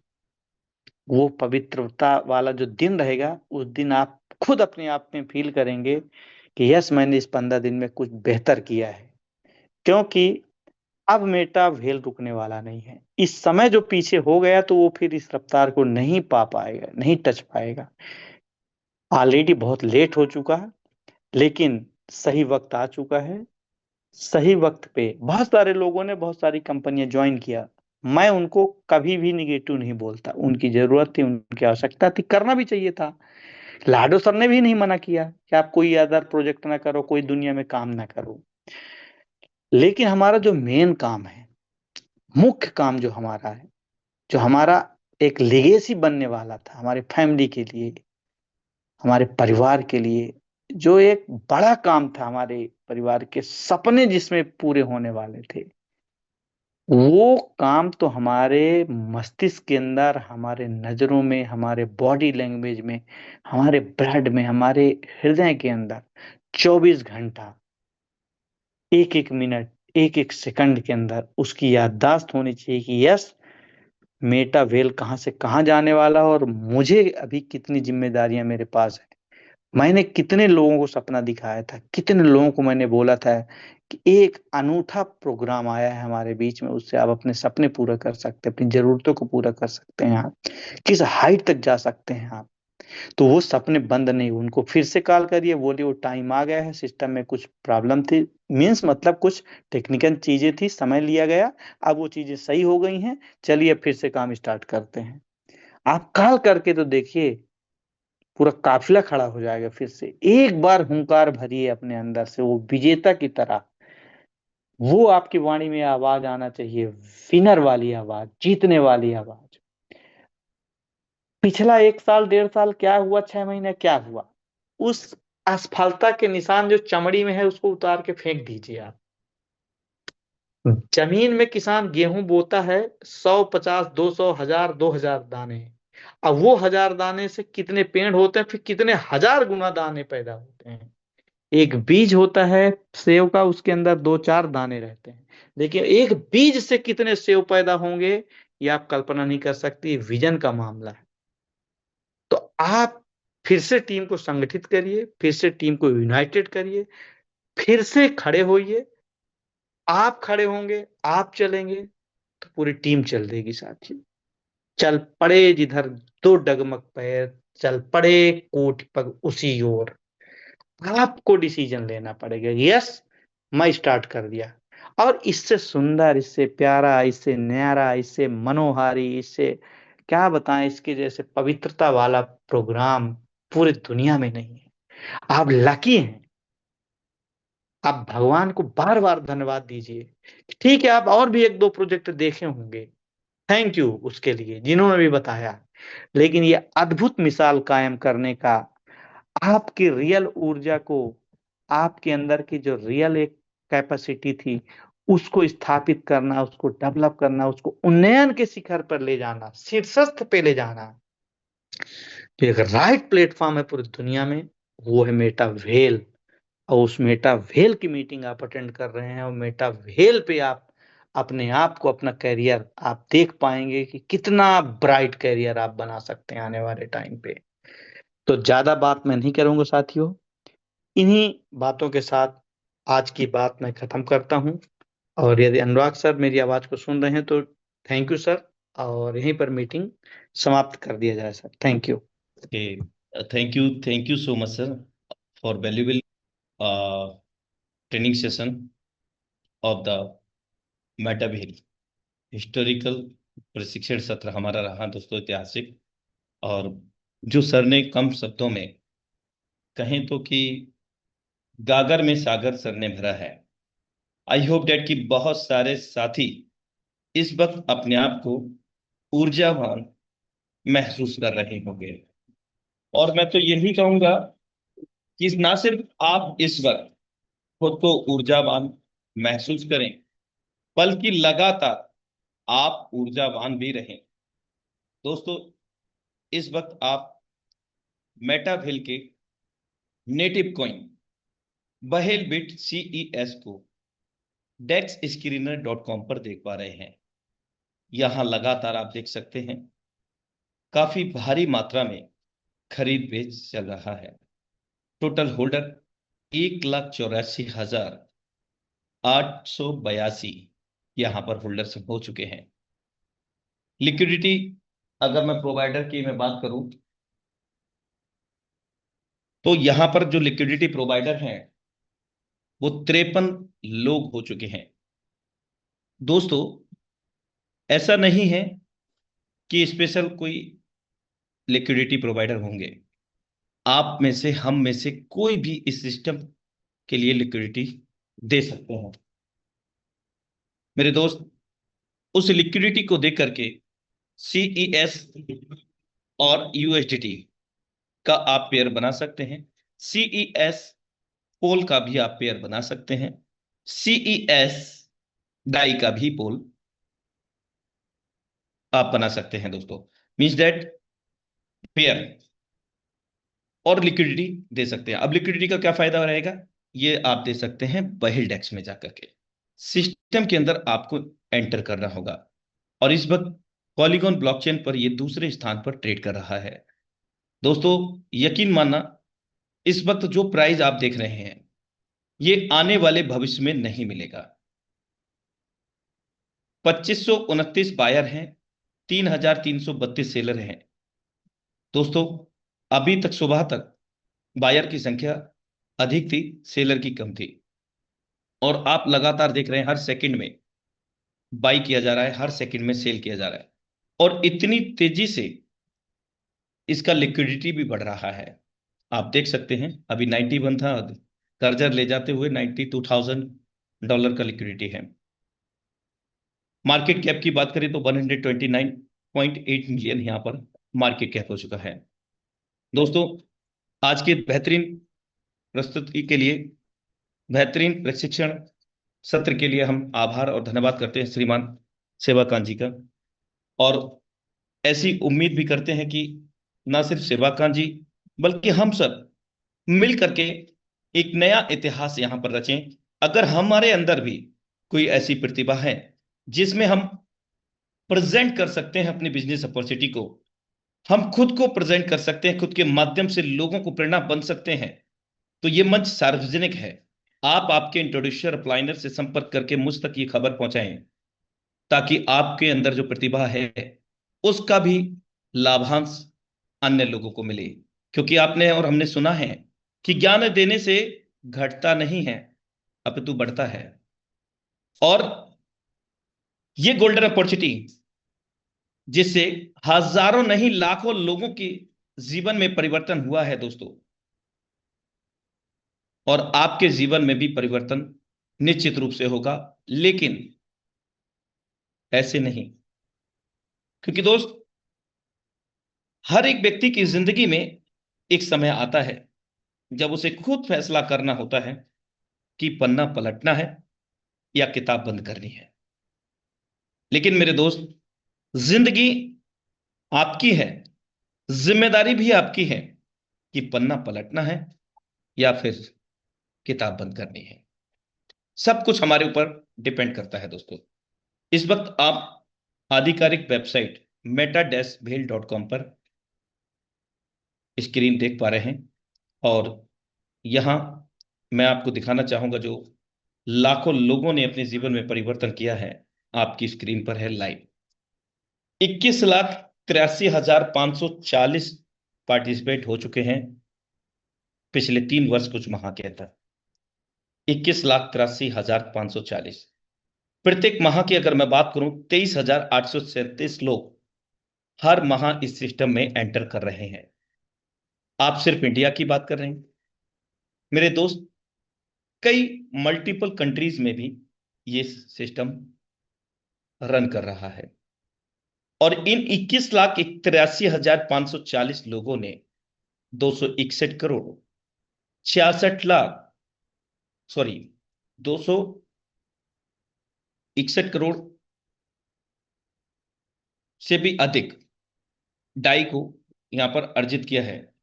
वो पवित्रता वाला जो दिन रहेगा, उस दिन आप खुद अपने आप में फील करेंगे कि यस, मैंने इस 15 दिन में कुछ बेहतर किया है। क्योंकि अब मेटा भेल रुकने वाला नहीं है। इस समय जो पीछे हो गया तो वो फिर इस रफ्तार को नहीं पा पाएगा, नहीं टच पाएगा। ऑलरेडी बहुत लेट हो चुका है, लेकिन सही वक्त आ चुका है। सही वक्त पे बहुत सारे लोगों ने बहुत सारी कंपनियां ज्वाइन किया। मैं उनको कभी भी निगेटिव नहीं बोलता, उनकी जरूरत थी, उनकी आवश्यकता थी, करना भी चाहिए था। लाडो सर ने भी नहीं मना किया कि आप कोई अदर प्रोजेक्ट ना करो, कोई दुनिया में काम ना करो। लेकिन हमारा जो मेन काम है, मुख्य काम जो हमारा है, जो हमारा एक लेगेसी बनने वाला था हमारे फैमिली के लिए, हमारे परिवार के लिए, जो एक बड़ा काम था, हमारे परिवार के सपने जिसमें पूरे होने वाले थे, वो काम तो हमारे मस्तिष्क के अंदर, हमारे नजरों में, हमारे बॉडी लैंग्वेज में, हमारे ब्लड में, हमारे हृदय के अंदर 24 घंटा, एक एक मिनट, एक एक सेकंड के अंदर उसकी याददाश्त होनी चाहिए कि यस, मेटा वेल कहाँ से कहाँ जाने वाला है और मुझे अभी कितनी जिम्मेदारियां मेरे पास है। मैंने कितने लोगों को सपना दिखाया था, कितने लोगों को मैंने बोला था कि एक अनूठा प्रोग्राम आया है हमारे बीच में, उससे आप अपने सपने पूरा कर सकते हैं, अपनी जरूरतों को पूरा कर सकते हैं, आप किस हाइट तक जा सकते हैं आप। तो वो सपने बंद नहीं, उनको फिर से कॉल करिए, बोलिए वो टाइम आ गया है, सिस्टम में कुछ प्रॉब्लम थी, मीन्स मतलब कुछ टेक्निकल चीजें थी, समय लिया गया, अब वो चीजें सही हो गई हैं, चलिए फिर से काम स्टार्ट करते हैं। आप कॉल करके तो देखिए, पूरा काफिला खड़ा हो जाएगा। फिर से एक बार हुंकार भरिए अपने अंदर से, वो विजेता की तरह। वो आपकी वाणी में आवाज आना चाहिए, विनर वाली आवाज, जीतने वाली आवाज। पिछला 1 साल, 1.5 साल क्या हुआ, 6 महीने क्या हुआ, उस असफलता के निशान जो चमड़ी में है उसको उतार के फेंक दीजिए आप। जमीन में किसान गेहूं बोता है, 100, 50, 200, 1000, 2000 दाने। अब वो 1000 दाने से कितने पेड़ होते हैं, फिर कितने हजार गुना दाने पैदा होते हैं। एक बीज होता है सेव का, उसके अंदर 2-4 दाने रहते हैं, लेकिन एक बीज से कितने सेव पैदा होंगे, ये आप कल्पना नहीं कर सकती। विजन का मामला है। तो आप फिर से टीम को संगठित करिए, फिर से टीम को यूनाइटेड करिए, फिर से खड़े होइए। आप खड़े होंगे, आप चलेंगे, तो पूरी टीम चल देगी साथी। चल पड़े जिधर दो डगमग पैर, चल पड़े कोट पग उसी ओर। आपको डिसीजन लेना पड़ेगा। यस, मैं स्टार्ट कर दिया। और इससे सुंदर, इससे प्यारा, इससे न्यारा, इससे मनोहारी, इससे क्या बताएं, इसके जैसे पवित्रता वाला प्रोग्राम पूरी दुनिया में नहीं है। आप लकी हैं। आप भगवान को बार बार धन्यवाद दीजिए। ठीक है, आप और भी एक दो प्रोजेक्ट देखे होंगे, थैंक यू उसके लिए जिन्होंने भी बताया। लेकिन ये अद्भुत मिसाल कायम करने का, आपकी रियल ऊर्जा को, आपके अंदर की जो रियल एक कैपेसिटी थी, उसको स्थापित करना, उसको डेवलप करना, उसको उन्नयन के शिखर पर ले जाना, शीर्षस्थ पे ले जाना, तो एक राइट प्लेटफॉर्म है पूरी दुनिया में, वो है मेटा वेल। और उस मेटा वेल की मीटिंग आप अटेंड कर रहे हैं, और मेटा वेल पे आप अपने आप को, अपना करियर आप देख पाएंगे कि कितना ब्राइट करियर आप बना सकते हैं आने वाले टाइम पे। तो ज्यादा बात मैं नहीं करूंगा साथियों। इन्हीं बातों के साथ आज की बात मैं खत्म करता हूं। और यदि अनुराग सर मेरी आवाज को सुन रहे हैं तो थैंक यू सर। और यहीं पर मीटिंग समाप्त कर दिया जाए sir. Thank you. Okay, thank you so much, sir, for valuable training session of the Metavel historical प्रशिक्षण सत्र हमारा रहा दोस्तों, ऐतिहासिक। और जो सर ने कम शब्दों में कहें तो कि गागर में सागर सर ने भरा है। आई होप डेट कि बहुत सारे साथी इस वक्त अपने आप को ऊर्जावान महसूस कर रहे होंगे। और मैं तो यही कहूंगा कि ना सिर्फ आप इस वक्त खुद को ऊर्जावान महसूस करें, बल्कि लगातार आप ऊर्जावान भी रहें। दोस्तों, इस वक्त आप मेटावेल के नेटिव कॉइन बहेल बिट CES को डेक्स स्क्रीनर .com पर देख पा रहे हैं। यहां लगातार आप देख सकते हैं काफी भारी मात्रा में खरीद बेच चल रहा है। टोटल होल्डर 1,84,882 यहां पर होल्डर हो चुके हैं। लिक्विडिटी, अगर मैं प्रोवाइडर की मैं बात करूं, तो यहां पर जो लिक्विडिटी प्रोवाइडर हैं वो 53 लोग हो चुके हैं। दोस्तों, ऐसा नहीं है कि स्पेशल कोई लिक्विडिटी प्रोवाइडर होंगे। आप में से, हम में से कोई भी इस सिस्टम के लिए लिक्विडिटी दे सकते हैं। मेरे दोस्त, उस लिक्विडिटी को देख करके CES और USDT का आप पेयर बना सकते हैं। CES पोल का भी आप पेयर बना सकते हैं। CES डाई का भी पोल आप बना सकते हैं दोस्तों। मीन्स दैट पेयर और लिक्विडिटी दे सकते हैं। अब लिक्विडिटी का क्या फायदा रहेगा, ये आप दे सकते हैं बहिल डेक्स में जाकर के। सिस्टम के अंदर आपको एंटर करना होगा। और इस वक्त पॉलीगॉन ब्लॉकचेन पर ये दूसरे स्थान पर ट्रेड कर रहा है। दोस्तों, यकीन मानना, इस वक्त जो प्राइस आप देख रहे हैं ये आने वाले भविष्य में नहीं मिलेगा। 2529 बायर हैं, 3332 सेलर हैं। दोस्तों, अभी तक सुबह तक बायर की संख्या अधिक थी, सेलर की कम थी। और आप लगातार देख रहे हैं हर सेकंड में बाई किया जा रहा है, हर सेकंड में सेल किया जा रहा है। और इतनी तेजी से इसका लिक्विडिटी भी बढ़ रहा है। आप देख सकते हैं अभी 91 था, कर्जर ले जाते हुए $92,000 का लिक्विडिटी है। मार्केट कैप की बात करें तो 129.8 मिलियन यहां पर मार्केट कैप हो चुका है। दोस्तों, आज के बेहतरीन प्रस्तुति के लिए, बेहतरीन प्रशिक्षण सत्र के लिए हम आभार और धन्यवाद करते हैं श्रीमान सेवाकांत जी का। और ऐसी उम्मीद भी करते हैं कि ना सिर्फ सेवाकांत जी बल्कि हम सब मिल करके एक नया इतिहास यहां पर रचें। अगर हमारे अंदर भी कोई ऐसी प्रतिभा है जिसमें हम प्रेजेंट कर सकते हैं अपनी बिजनेस अपॉर्चुनिटी को, हम खुद को प्रेजेंट कर सकते हैं, खुद के माध्यम से लोगों को प्रेरणा बन सकते हैं, तो ये मंच सार्वजनिक है। आप आपके इंट्रोड्यूसर अप्लाइनर से संपर्क करके मुझ तक ये खबर पहुंचाएं, ताकि आपके अंदर जो प्रतिभा है उसका भी लाभांश अन्य लोगों को मिले। क्योंकि आपने और हमने सुना है कि ज्ञान देने से घटता नहीं है, अपितु बढ़ता है। और ये गोल्डन अपॉर्चुनिटी जिससे हजारों नहीं लाखों लोगों के जीवन में परिवर्तन हुआ है दोस्तों, और आपके जीवन में भी परिवर्तन निश्चित रूप से होगा। लेकिन ऐसे नहीं, क्योंकि दोस्त हर एक व्यक्ति की जिंदगी में एक समय आता है जब उसे खुद फैसला करना होता है कि पन्ना पलटना है या किताब बंद करनी है। लेकिन मेरे दोस्त, जिंदगी आपकी है, जिम्मेदारी भी आपकी है कि पन्ना पलटना है या फिर किताब बंद करनी है। सब कुछ हमारे ऊपर डिपेंड करता है दोस्तों। इस वक्त आप आधिकारिक वेबसाइट meta-भेल.com पर स्क्रीन देख पा रहे हैं, और यहां मैं आपको दिखाना चाहूंगा जो लाखों लोगों ने अपने जीवन में परिवर्तन किया है। आपकी स्क्रीन पर है लाइव। 21,83,540 पार्टिसिपेट हो चुके हैं पिछले 3 वर्ष कुछ माह के अंदर। 21,83,540। प्रत्येक माह की अगर मैं बात करूं, 23,837 लोग हर माह इस सिस्टम में एंटर कर रहे हैं। आप सिर्फ इंडिया की बात कर रहे हैं मेरे दोस्त, कई मल्टीपल कंट्रीज में भी ये सिस्टम रन कर रहा है। और इन 21,83,540 लोगों ने 261 करोड़ 66 लाख, सॉरी, 261 करोड़ से भी अधिक डाई को यहां पर अर्जित किया है,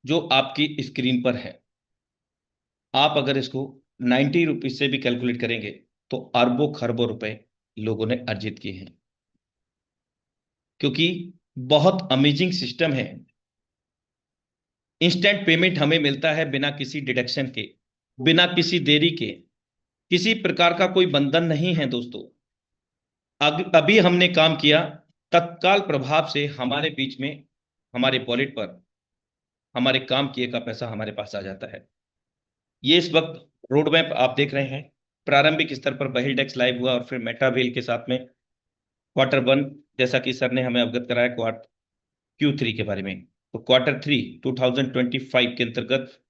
जो आपकी स्क्रीन पर है। आप अगर इसको 90 रुपीज से भी कैलकुलेट करेंगे तो अरबों खरबों रुपए लोगों ने अर्जित किए हैं। क्योंकि बहुत अमेजिंग सिस्टम है। इंस्टेंट पेमेंट हमें मिलता है बिना किसी डिडक्शन के, बिना किसी देरी के। किसी प्रकार का कोई बंधन नहीं है दोस्तों। अभी हमने काम किया, तत्काल प्रभाव से हमारे बीच में, हमारे वॉलेट पर हमारे काम किए का पैसा हमारे पास आ जाता है। ये इस वक्त रोड मैप आप देख रहे हैं। प्रारंभिक स्तर पर बहिलडेक्स लाइव हुआ और फिर मेटावेल के साथ में Q1, जैसा कि सर ने हमें अवगत कराया Q3 के बारे में। तो Q3 2025 के अंतर्गत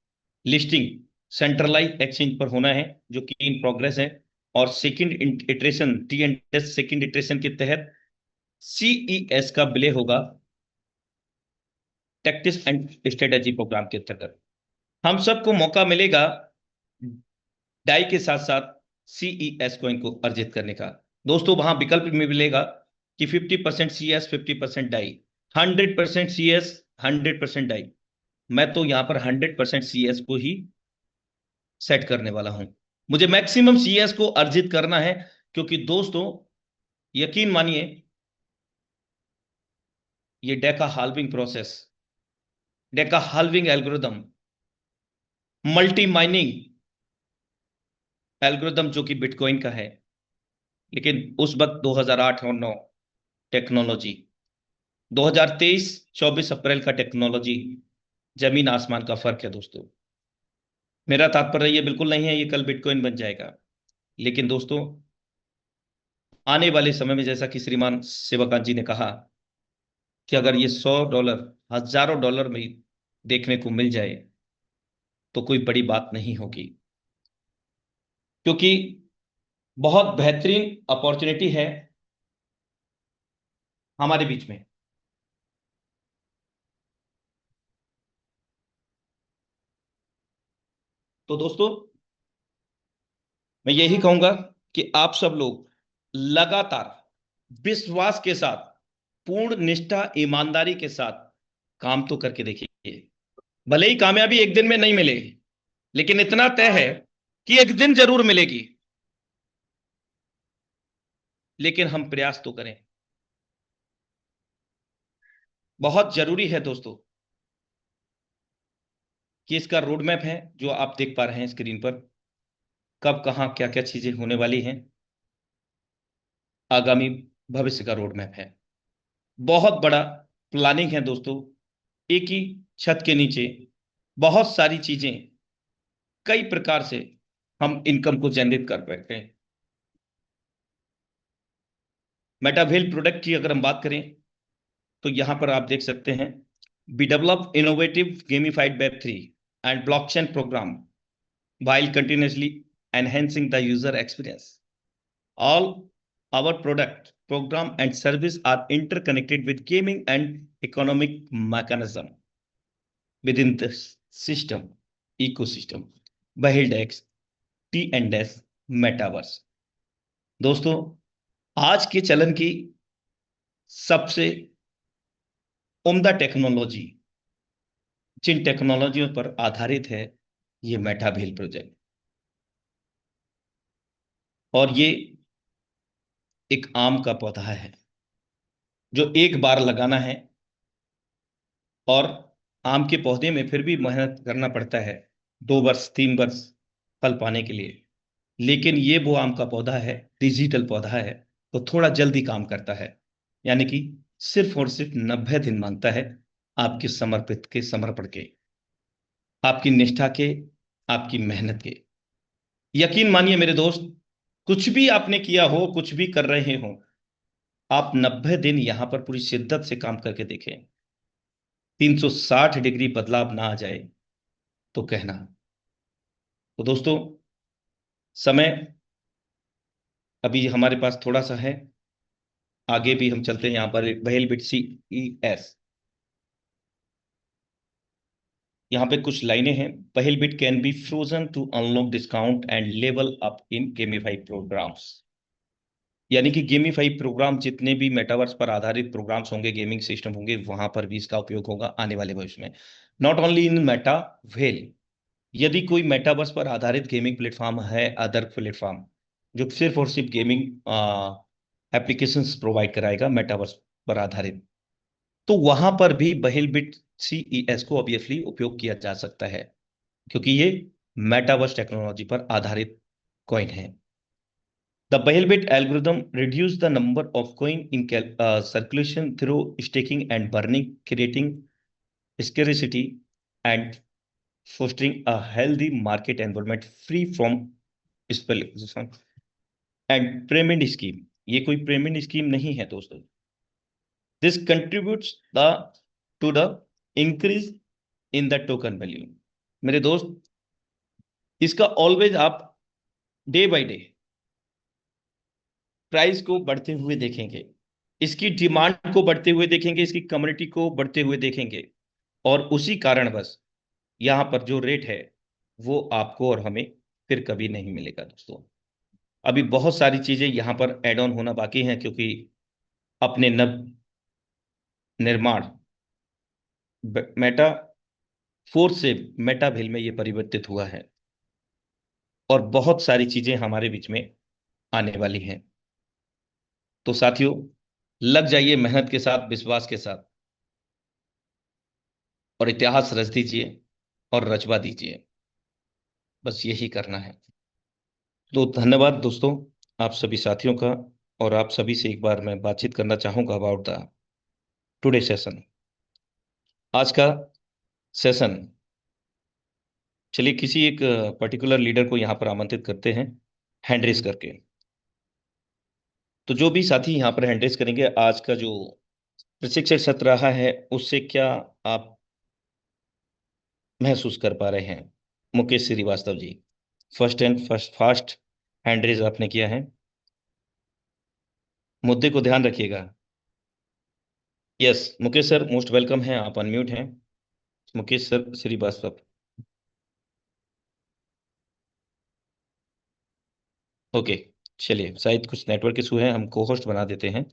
लिस्टिंग सेंट्रलाइज एक्सचेंज पर होना है, जो कि इन प्रोग्रेस है। और second iteration TNS second iteration के तहत CES का विलय होगा टैक्टिक्स एंड स्ट्रेटेजी प्रोग्राम के अंतर्गत। हम सबको मौका मिलेगा डाई के साथ साथ CES कॉइन को अर्जित करने का। दोस्तों वहां विकल्प में मिलेगा कि 50% CS 50% डाई, 100% CS 100% डाई। मैं तो यहां पर 100% CS को ही सेट करने वाला हूं। मुझे मैक्सिमम CS को अर्जित करना है, क्योंकि दोस्तों यकीन मानिए, ये Deka halving process, Deka halving algorithm, multi mining algorithm जो कि बिटकॉइन का है, लेकिन उस वक्त 2008 और 9 टेक्नोलॉजी, 2023 24 अप्रैल का टेक्नोलॉजी, जमीन आसमान का फर्क है दोस्तों। मेरा तात्पर्य ये बिल्कुल नहीं है ये कल बिटकॉइन बन जाएगा। लेकिन दोस्तों आने वाले समय में, जैसा कि श्रीमान शिवकांत जी ने कहा, कि अगर ये $100 हजारों डॉलर में देखने को मिल जाए तो कोई बड़ी बात नहीं होगी। क्योंकि बहुत बेहतरीन अपॉर्चुनिटी है हमारे बीच में। तो दोस्तों, मैं यही कहूंगा कि आप सब लोग लगातार विश्वास के साथ, पूर्ण निष्ठा ईमानदारी के साथ काम तो करके देखिए। भले ही कामयाबी एक दिन में नहीं मिलेगी, लेकिन इतना तय है कि एक दिन जरूर मिलेगी। लेकिन हम प्रयास तो करें। बहुत जरूरी है दोस्तों कि इसका रोड मैप है जो आप देख पा रहे हैं स्क्रीन पर, कब कहां क्या क्या चीजें होने वाली हैं। आगामी भविष्य का रोड मैप है। बहुत बड़ा प्लानिंग है दोस्तों। एक ही छत के नीचे बहुत सारी चीजें, कई प्रकार से हम इनकम को जनरेट कर बैठे हैं। मेटावेल प्रोडक्ट की अगर हम बात करें तो यहां पर आप देख सकते हैं, we develop innovative gamified Web3 and blockchain program while continuously enhancing the user experience. All our product, program, and service are interconnected with gaming and economic mechanism within the system ecosystem. Bahildex, T&S, Metaverse. दोस्तों, आज के चलन की सबसे उम्दा टेक्नोलॉजी, जिन टेक्नोलॉजियों पर आधारित है ये मेटावेल प्रोजेक्ट। और ये एक आम का पौधा है जो एक बार लगाना है, और आम के पौधे में फिर भी मेहनत करना पड़ता है 2 वर्ष 3 वर्ष फल पाने के लिए। लेकिन ये वो आम का पौधा है, डिजिटल पौधा है, तो थोड़ा जल्दी काम करता है। यानी कि सिर्फ और सिर्फ 90 दिन मांगता है आपके समर्पित के, समर्पण के, आपकी निष्ठा के, आपकी मेहनत के। यकीन मानिए मेरे दोस्त, कुछ भी आपने किया हो, कुछ भी कर रहे हो, आप 90 दिन यहां पर पूरी शिद्दत से काम करके देखें। 360 डिग्री बदलाव ना आ जाए तो कहना। तो दोस्तों, समय अभी हमारे पास थोड़ा सा है। आगे भी हम चलते हैं। यहाँ पर बहेल बिट CES, यहाँ पे कुछ लाइनें हैं। बहेल bit can be frozen to unlock discount and level up in gamified programs. यानी कि गेमिफाई प्रोग्राम, जितने भी मेटावर्स पर आधारित प्रोग्राम्स होंगे, गेमिंग सिस्टम होंगे, वहां पर भी इसका उपयोग होगा आने वाले भविष्य में। Not only in Meta well, यदि कोई मेटावर्स पर आधारित गेमिंग प्लेटफॉर्म है, अदर प्लेटफॉर्म जो सिर्फ और सिर्फ गेमिंग एप्लीकेशंस प्रोवाइड कराएगा मेटावर्स पर आधारित, तो वहां पर भी बहेल बिट CES को ऑब्वियसली उपयोग किया जा सकता है, क्योंकि ये मेटावर्स टेक्नोलॉजी पर आधारित कॉइन है। The Bahilbit algorithm reduces the number of coin in circulation through staking and burning, creating scarcity and fostering a healthy market environment free from speculation and pyramid scheme. ये कोई pyramid scheme नहीं है दोस्तों। This contributes to the increase in the token value। मेरे दोस्त, इसका ऑलवेज आप डे बाय डे प्राइस को बढ़ते हुए देखेंगे, इसकी डिमांड को बढ़ते हुए देखेंगे, इसकी कम्युनिटी को बढ़ते हुए देखेंगे, और उसी कारण बस यहां पर जो रेट है वो आपको और हमें फिर कभी नहीं मिलेगा दोस्तों। अभी बहुत सारी चीजें यहां पर एड ऑन होना बाकी हैं, क्योंकि अपने नव निर्माण मेटा फोर्स से मेटावेल में ये परिवर्तित हुआ है, और बहुत सारी चीजें हमारे बीच में आने वाली हैं। तो साथियों, लग जाइए मेहनत के साथ, विश्वास के साथ, और इतिहास रच दीजिए और रचवा दीजिए। बस यही करना है। तो धन्यवाद दोस्तों, आप सभी साथियों का। और आप सभी से एक बार मैं बातचीत करना चाहूंगा अबाउट द टुडे सेशन, आज का सेशन। चलिए किसी एक पर्टिकुलर लीडर को यहाँ पर आमंत्रित करते हैं हैंड रेस करके। तो जो भी साथी यहाँ पर हैंड रेस करेंगे, आज का जो प्रशिक्षण सत्र रहा है उससे क्या आप महसूस कर पा रहे हैं। Mukesh Srivastava ji, first fast hand raise आपने किया है। मुद्दे को ध्यान रखिएगा। Yes Mukesh sir, most welcome है, आप अनम्यूट हैं। मुकेश सर श्रीवास्तव। ओके, चलिए, शायद कुछ नेटवर्क इशू है, हम को होस्ट बना देते हैं।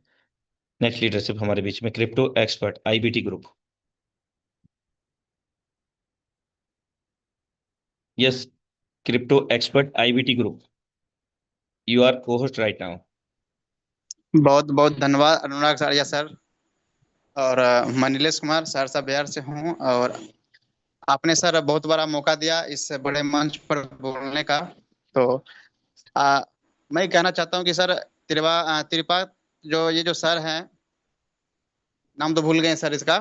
नेक्स्ट लीडरशिप हमारे बीच में crypto expert IBT group. Yes, crypto expert IBT group, you are co host right now. बहुत बहुत धन्यवाद अनुराग सारिया सर। और मैं नीलेश कुमार सहरसा बिहार से हूँ। और आपने सर बहुत बड़ा मौका दिया इस बड़े मंच पर बोलने का। तो आ, मैं कहना चाहता हूँ कि सर त्रिपा जो ये जो सर हैं, नाम तो भूल गए सर इसका,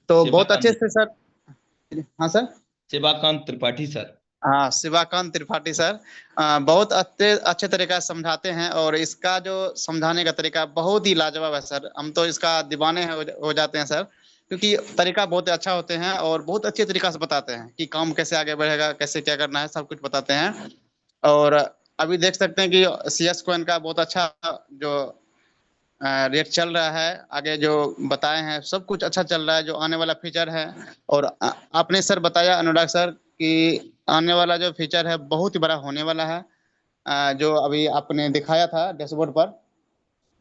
तो बहुत अच्छे शिवाकांत, से सर। हाँ सर। शिवाकांत त्रिपाठी सर। हाँ, शिवाकांत त्रिपाठी सर बहुत अच्छे अच्छे तरीका से समझाते हैं। और इसका जो समझाने का तरीका बहुत ही लाजवाब है सर। हम तो इसका दीवाने हो जाते हैं सर, क्योंकि तरीका बहुत अच्छा होते हैं और बहुत अच्छे तरीका से बताते हैं कि काम कैसे आगे बढ़ेगा, कैसे क्या करना है, सब कुछ बताते हैं। और अभी देख सकते हैं कि CS कॉइन का बहुत अच्छा जो रेट चल रहा है, आगे जो बताए हैं सब कुछ अच्छा चल रहा है, जो आने वाला फीचर है। और आपने सर बताया अनुराग सर कि आने वाला जो फीचर है बहुत ही बड़ा होने वाला है। जो अभी आपने दिखाया था डैशबोर्ड पर,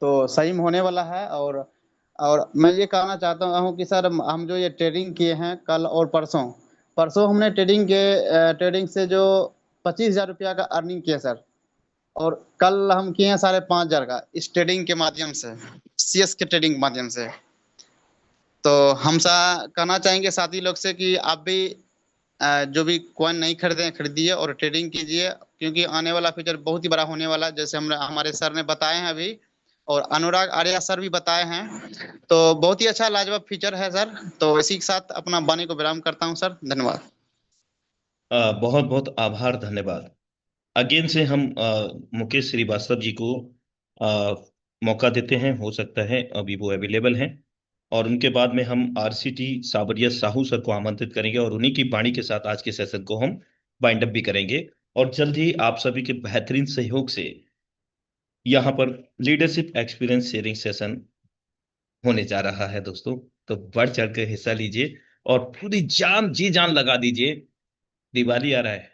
तो सही में होने वाला है। और मैं ये कहना चाहता हूँ कि सर हम जो ये ट्रेडिंग किए हैं कल और परसों, परसों हमने ट्रेडिंग से जो 25,000 रुपया का अर्निंग किया सर। और कल हम किए हैं 5,500 का इस ट्रेडिंग के माध्यम से, CS के ट्रेडिंग के माध्यम से। तो हम कहना चाहेंगे साथी लोग से कि आप भी जो भी कॉइन नहीं खरीदे खरीदिए और ट्रेडिंग कीजिए, क्योंकि आने वाला फ्यूचर बहुत ही बड़ा होने वाला है, जैसे हम हमारे सर ने बताए हैं अभी, और अनुराग आर्या सर भी बताए हैं। तो बहुत ही अच्छा लाजवाब फीचर है सर। तो इसी के साथ अपना वाणी को विराम करता हूँ सर। धन्यवाद। बहुत बहुत आभार, धन्यवाद। अगेन से हम मुकेश श्रीवास्तव जी को मौका देते हैं, हो सकता है अभी वो अवेलेबल हैं, और उनके बाद में हम आरसीटी साबरिया साहू सर को आमंत्रित करेंगे और उन्हीं की वाणी के साथ आज के सेशन को हम बाइंड अप भी करेंगे। और जल्द ही आप सभी के बेहतरीन सहयोग से यहाँ पर लीडरशिप एक्सपीरियंस शेयरिंग सेशन होने जा रहा है दोस्तों। तो बढ़ चढ़ कर हिस्सा लीजिए और पूरी जान जी जान लगा दीजिए। दिवाली आ रहा है,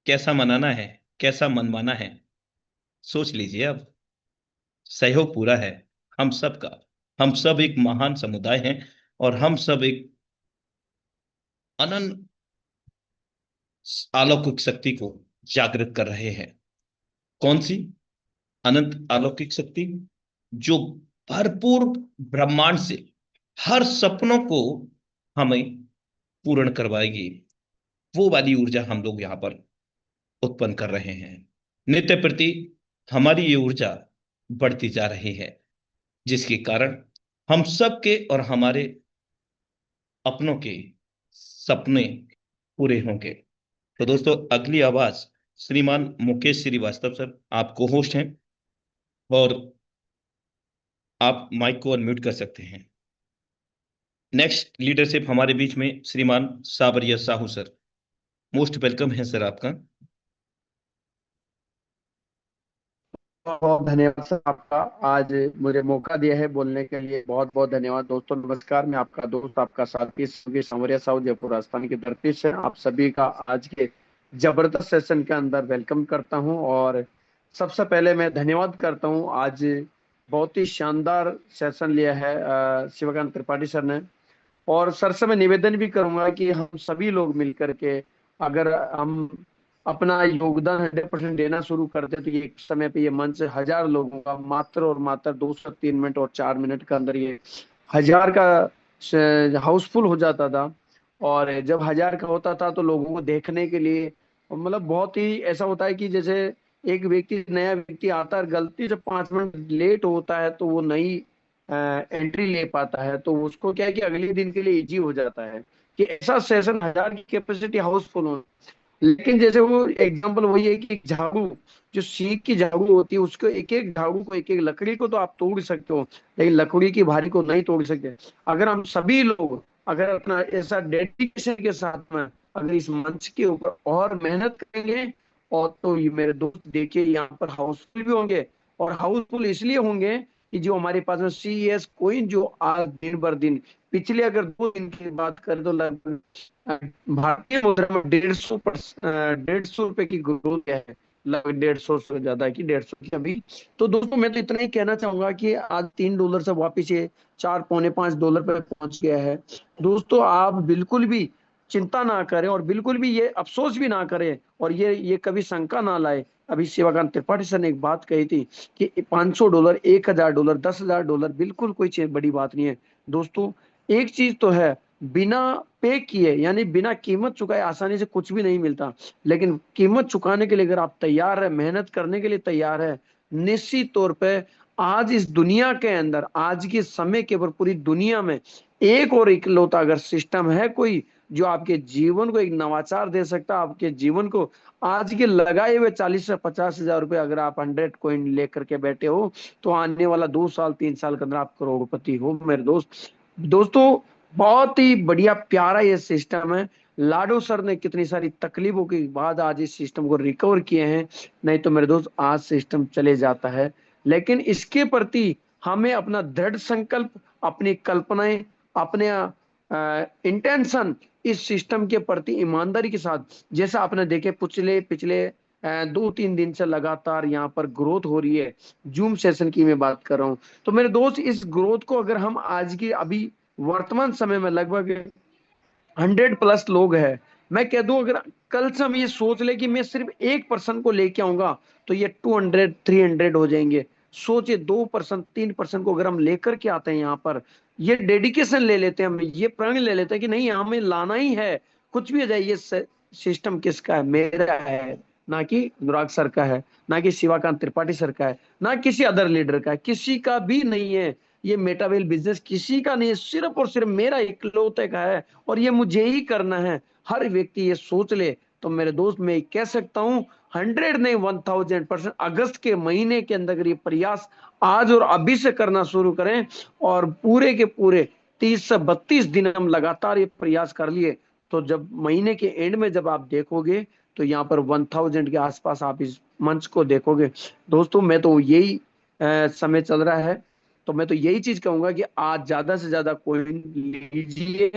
कैसा मनाना है, कैसा मनमाना है, सोच लीजिए अब। सहयोग पूरा है हम सब का। हम सब एक महान समुदाय हैं और हम सब एक अनंत अलौकिक शक्ति को जागृत कर रहे हैं। कौन सी अनंत अलौकिक शक्ति? जो भरपूर ब्रह्मांड से हर सपनों को हमें पूर्ण करवाएगी। वो वाली ऊर्जा हम लोग यहाँ पर उत्पन्न कर रहे हैं। नित्य प्रति हमारी ये ऊर्जा बढ़ती जा रही है, जिसके कारण हम सबके और हमारे अपनों के सपने पूरे होंगे। तो दोस्तों, अगली आवाज श्रीमान मुकेश श्रीवास्तव सर, आप को होस्ट हैं और आप माइक को अनम्यूट कर सकते हैं। नेक्स्ट लीडरशिप हमारे बीच में श्रीमान Sabaria Sahu sir, most welcome है सर आपका। बहुत बहुत धन्यवाद सर आपका। आज मुझे मौका दिया है बोलने के लिए, बहुत बहुत धन्यवाद। दोस्तों नमस्कार, मैं आपका दोस्त, आपका साथी सुगी सांवरिया साहू, जयपुर राजस्थान की धरती से आप सभी का आज के जबरदस्त सेशन के अंदर वेलकम करता हूं। और सबसे पहले मैं धन्यवाद करता हूं, आज बहुत ही शानदार सेशन लिया है शिवकांत त्रिपाठी सर ने। और सर से मैं निवेदन भी करूंगा कि हम सभी लोग मिलकर के अगर हम अपना योगदान 100% देना शुरू कर दे, तो ये एक समय पे ये मंच 1,000 लोगों का मात्र और मात्र 2 से 3 मिनट और 4 मिनट के अंदर ये 1,000 का हाउसफुल हो जाता था। और जब 1,000 का होता था तो लोगों को देखने के लिए मतलब बहुत ही ऐसा होता है कि जैसे एक व्यक्ति नया व्यक्ति आता है, गलती से 5 मिनट लेट होता है तो वो नई एंट्री ले पाता है, तो उसको क्या है कि अगले दिन के लिए इजी हो जाता है कि ऐसा सेशन 1,000 की कैपेसिटी हाउसफुल हो। लेकिन जैसे वो एग्जांपल वही है कि एक झाड़ू, जो सीख की झाड़ू होती है, उसको एक एक झाड़ू को, एक एक लकड़ी को तो आप तोड़ सकते हो, लेकिन लकड़ी की भारी को नहीं तोड़ सकते। अगर हम सभी लोग अगर अपना ऐसा डेडिकेशन के साथ में अगर इस मंच के ऊपर और मेहनत करेंगे, और तो ये मेरे दोस्त देखिए यहाँ पर हाउसफुल भी होंगे। और हाउसफुल इसलिए होंगे कि जो हमारे पास में CES कोइन जो आज दिन भर दिन, पिछले अगर 2 दिन की बात करें तो लगभग भारतीय मुद्रा में 150 रुपए की ग्रोथ है। लगभग 150 से ज्यादा की, 150 की अभी। तो दोस्तों मैं तो इतना ही कहना चाहूंगा कि आज $3 से वापिस ये 4 पौने $5 पे पहुंच गया है। दोस्तों आप बिल्कुल भी चिंता ना करें और बिल्कुल भी ये अफसोस भी ना करें और ये कभी शंका ना लाए। अभी शिवाकांत त्रिपाठी सर ने एक बात कही थी कि $500, $1000, $10,000 बिल्कुल कोई बड़ी बात नहीं है। दोस्तों एक चीज तो है, बिना पे किए यानी बिना कीमत चुकाए आसानी से कुछ भी नहीं मिलता, लेकिन कीमत चुकाने के लिए अगर आप तैयार है, मेहनत करने के लिए तैयार है, निश्चित तौर पे आज इस दुनिया के अंदर, आज के समय के ऊपर पूरी दुनिया में एक और इकलौता अगर सिस्टम है कोई जो आपके जीवन को एक नवाचार दे सकता है, आपके जीवन को आज के लगाए हुए 40 से 50 हजार रुपए अगर आप 100 कॉइन लेकर के बैठे हो तो आने वाला 2 साल 3 साल के अंदर आप करोड़पति हो मेरे दोस्त। दोस्तों बहुत ही बढ़िया प्यारा ये सिस्टम है। लाडो सर ने कितनी सारी तकलीफों के बाद आज इस सिस्टम को रिकवर किए हैं, नहीं तो मेरे दोस्त आज सिस्टम चले जाता है। लेकिन इसके प्रति हमें अपना दृढ़ संकल्प, अपनी कल्पनाएं, अपने इंटेंशन इस सिस्टम के प्रति ईमानदारी के साथ, जैसा आपने देखे पिछले पिछले 2-3 दिन से लगातार यहाँ पर ग्रोथ हो रही है। जूम सेशन की मैं बात कर रहा हूँ। तो मेरे दोस्त इस ग्रोथ को अगर हम आज की अभी वर्तमान समय में लगभग 100+ लोग हैं, मैं कह दूं अगर कल से हम ये सोच ले कि मैं सिर्फ 1% को लेके आऊंगा तो ये 200-300 हो जाएंगे। सोचिए 2%, 3% को अगर हम लेकर के आते हैं यहाँ पर, ये डेडिकेशन ले लेते हैं, हम ये प्रण ले लेते हैं कि नहीं हमें लाना ही है, कुछ भी हो जाए। ये सिस्टम किसका है? मेरा है, ना कि अनुराग सर का है, ना कि शिवाकांत त्रिपाठी सर का है, ना किसी अदर लीडर का है, किसी का भी नहीं है। ये मेटावेल बिजनेस किसी का नहीं है, सिर्फ और सिर्फ मेरा इकलौते का है और ये मुझे ही करना है। हर व्यक्ति ये सोच ले तो मेरे दोस्त मैं कह सकता हूं 100 नहीं 1000% अगस्त के महीने के अंदर अगर ये प्रयास आज और अभी से करना शुरू करें और पूरे के पूरे 30 से 32 दिन हम लगातार ये प्रयास कर लिए तो जब महीने के एंड में जब आप देखोगे तो यहाँ पर 1000 के आसपास आप इस मंच को देखोगे। दोस्तों मैं तो यही समय चल रहा है तो मैं तो यही चीज कहूंगा कि आज ज्यादा से ज्यादा कॉइन लीजिए,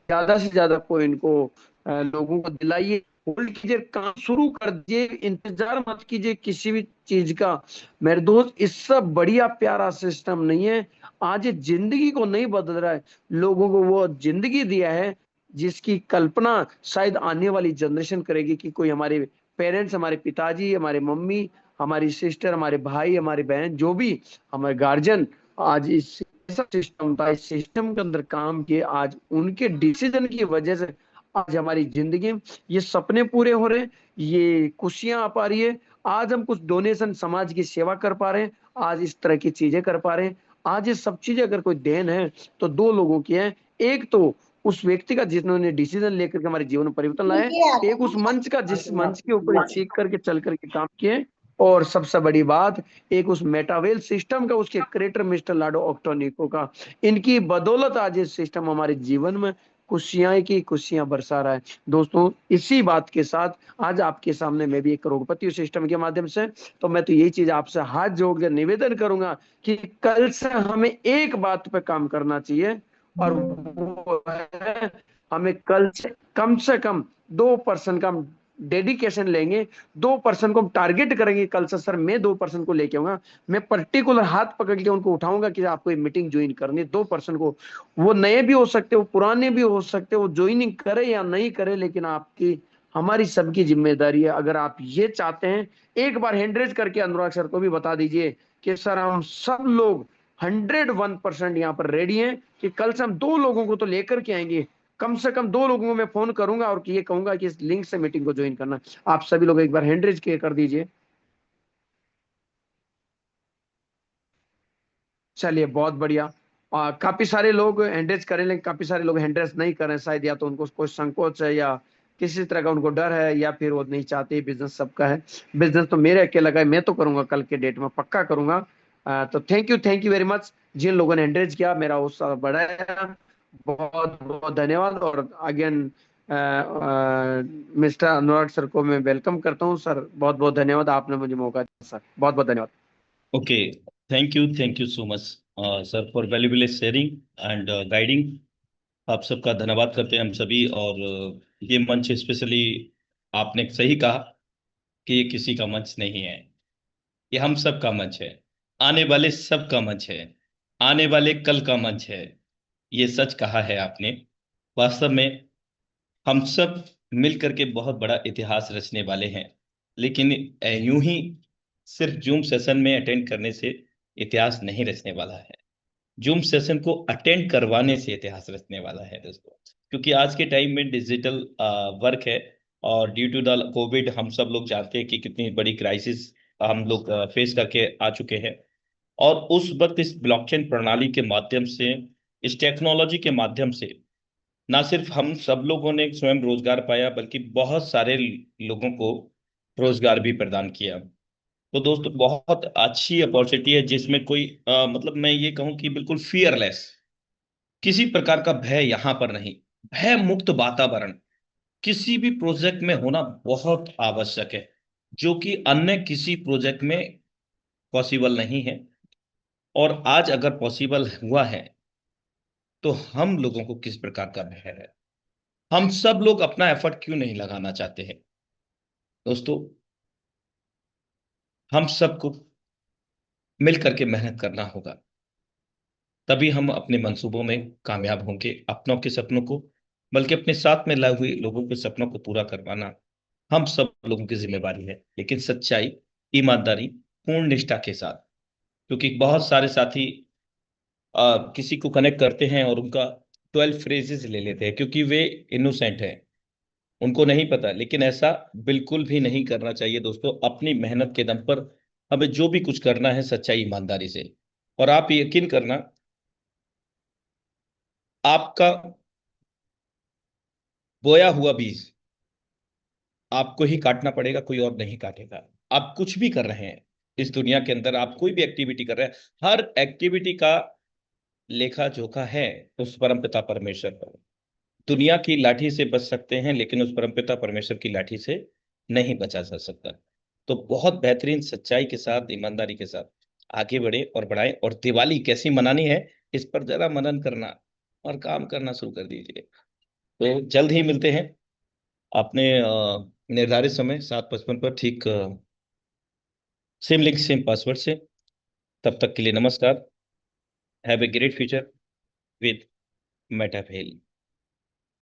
ज्यादा से ज्यादा कॉइन को लोगों को दिलाइए, होल्ड कीजिए, काम शुरू कर दीजिए, इंतजार मत कीजिए किसी भी चीज का। मेरे दोस्त इससे बढ़िया प्यारा सिस्टम नहीं है। आज ये जिंदगी को नहीं बदल रहा है, लोगों को वो जिंदगी दिया है जिसकी कल्पना शायद आने वाली जनरेशन करेगी कि कोई हमारे पेरेंट्स, हमारे पिताजी, हमारे मम्मी, हमारी सिस्टर, हमारे भाई, हमारी बहन, जो भी हमारे गार्जियन आज इस ऐसा सिस्टम था, इस सिस्टम के अंदर काम किए, आज उनके डिसीजन की वजह से आज हमारी जिंदगी ये सपने पूरे हो रहे हैं, ये खुशियां आ पा रही है। आज हम कुछ डोनेशन समाज की सेवा कर पा रहे हैं, आज इस तरह की चीजें कर पा रहे हैं। आज ये सब चीजें अगर कोई देन है तो दो लोगों की है। एक तो उस व्यक्ति का जिन्होंने डिसीजन लेकर के हमारे जीवन में परिवर्तन लाया, एक उस मंच का जिस मंच के ऊपर सीख करके चल करके काम किए, और सबसे बड़ी बात एक उस मेटावेल सिस्टम का, उसके क्रिएटर मिस्टर लाडो ऑक्टोनिको का। इनकी बदौलत आज ये सिस्टम हमारे जीवन में खुशियां की खुशियां बरसा रहा है। दोस्तों इसी बात के साथ आज आपके सामने मैं भी एक करोड़पति सिस्टम के माध्यम से, तो मैं तो यही चीज आपसे हाथ जोड़ के निवेदन करूंगा कि कल से हमें एक बात पे काम करना चाहिए और वो है हमें कल से कम 2% का डेडिकेशन लेंगे। 2% को हम टारगेट करेंगे कल से, सर मैं 2% को लेके आऊंगा, मैं पर्टिकुलर हाथ पकड़ के उनको उठाऊंगा कि आपको ये मीटिंग ज्वाइन करनी है। 2% को, वो नए भी हो सकते, वो पुराने भी हो सकते, वो ज्वाइनिंग करे या नहीं करे, लेकिन आपकी हमारी सबकी जिम्मेदारी है। अगर आप ये चाहते हैं एक बार हैंड रेज करके अनुराग सर को भी बता दीजिए कि सर हम सब लोग 101% यहाँ पर रेडी हैं कि कल से हम 2 लोगों को तो लेकर के आएंगे, कम से कम 2 लोगों को मैं फोन करूंगा और ये कहूंगा कि इस लिंक से मीटिंग को ज्वाइन करना। आप सभी लोग एक बार हैंड रेज कर दीजिए। चलिए बहुत बढ़िया। काफी सारे लोग हैंडरेज करें लेकिन काफी सारे लोग हैंडरेज नहीं कर रहे हैं, शायद या तो उनको कोई संकोच है या किसी तरह का उनको डर है या फिर वो नहीं चाहते। बिजनेस सबका है, बिजनेस तो मेरे अकेला का है, मैं तो करूंगा, कल के डेट में पक्का करूंगा। तो थैंक यू वेरी मच जिन लोगों ने हैंडरेज किया, मेरा उत्साह बढ़ाया, बहुत बहुत धन्यवाद। और अगेन मिस्टर अनुराग सर को मैं वेलकम करता हूँ। सर बहुत बहुत धन्यवाद, आपने मुझे मौका दिया। सर बहुत बहुत धन्यवाद। Okay, thank you so much sir for valuable sharing and guiding. आप सबका धन्यवाद करते हैं हम सभी। और ये मंच स्पेशली आपने सही कहा कि ये किसी का मंच नहीं है, ये हम सब का मंच है, आने वाले सब का मंच है, आने वाले कल का मंच है। ये सच कहा है आपने। वास्तव में हम सब मिल करके बहुत बड़ा इतिहास रचने वाले हैं। लेकिन यूं ही सिर्फ जूम सेशन में अटेंड करने से इतिहास नहीं रचने वाला है। जूम सेशन को अटेंड करवाने से इतिहास रचने वाला है दोस्तों। क्योंकि आज के टाइम में डिजिटल वर्क है, और ड्यू टू द कोविड हम सब लोग जानते हैं कि कितनी बड़ी क्राइसिस हम लोग फेस करके आ चुके हैं। और उस वक्त इस ब्लॉकचेन प्रणाली के माध्यम से, इस टेक्नोलॉजी के माध्यम से, ना सिर्फ हम सब लोगों ने स्वयं रोजगार पाया, बल्कि बहुत सारे लोगों को रोजगार भी प्रदान किया। तो दोस्तों बहुत अच्छी अपॉर्चुनिटी है, जिसमें कोई मतलब मैं ये कहूं कि बिल्कुल फियरलेस, किसी प्रकार का भय यहाँ पर नहीं, भय मुक्त वातावरण किसी भी प्रोजेक्ट में होना बहुत आवश्यक है, जो कि अन्य किसी प्रोजेक्ट में पॉसिबल नहीं है। और आज अगर पॉसिबल हुआ है तो हम लोगों को किस प्रकार का भय है? हम सब लोग अपना एफर्ट क्यों नहीं लगाना चाहते हैं दोस्तों? हम सबको मिल करके मेहनत करना होगा, तभी हम अपने मंसूबों में कामयाब होंगे। अपनों के सपनों को, बल्कि अपने साथ में लाए हुए लोगों के सपनों को पूरा करवाना हम सब लोगों की जिम्मेवारी है, लेकिन सच्चाई, ईमानदारी, पूर्ण निष्ठा के साथ। क्योंकि बहुत सारे साथी किसी को कनेक्ट करते हैं और उनका 12 फ्रेजेस ले लेते हैं, क्योंकि वे इनोसेंट हैं, उनको नहीं पता। लेकिन ऐसा बिल्कुल भी नहीं करना चाहिए दोस्तों। अपनी मेहनत के दम पर हमें जो भी कुछ करना है सच्चाई ईमानदारी से। और आप यकीन करना, आपका बोया हुआ बीज आपको ही काटना पड़ेगा, कोई और नहीं काटेगा। आप कुछ भी कर रहे हैं इस दुनिया के अंदर, आप कोई भी एक्टिविटी कर रहे हैं, हर एक्टिविटी का लेखा जोखा है उस परमपिता परमेश्वर पर। दुनिया की लाठी से बच सकते हैं, लेकिन उस परमपिता परमेश्वर की लाठी से नहीं बचा जा सकता। तो बहुत बेहतरीन सच्चाई के साथ, ईमानदारी के साथ आगे बढ़े और बढ़ाएं। और दिवाली कैसी मनानी है, इस पर जरा मनन करना और काम करना शुरू कर दीजिए। तो जल्द ही मिलते हैं अपने निर्धारित समय 7:55 पर, ठीक सेम लिंक सेम पासवर्ड से। तब तक के लिए नमस्कार। Have a great future with मेटाफेल।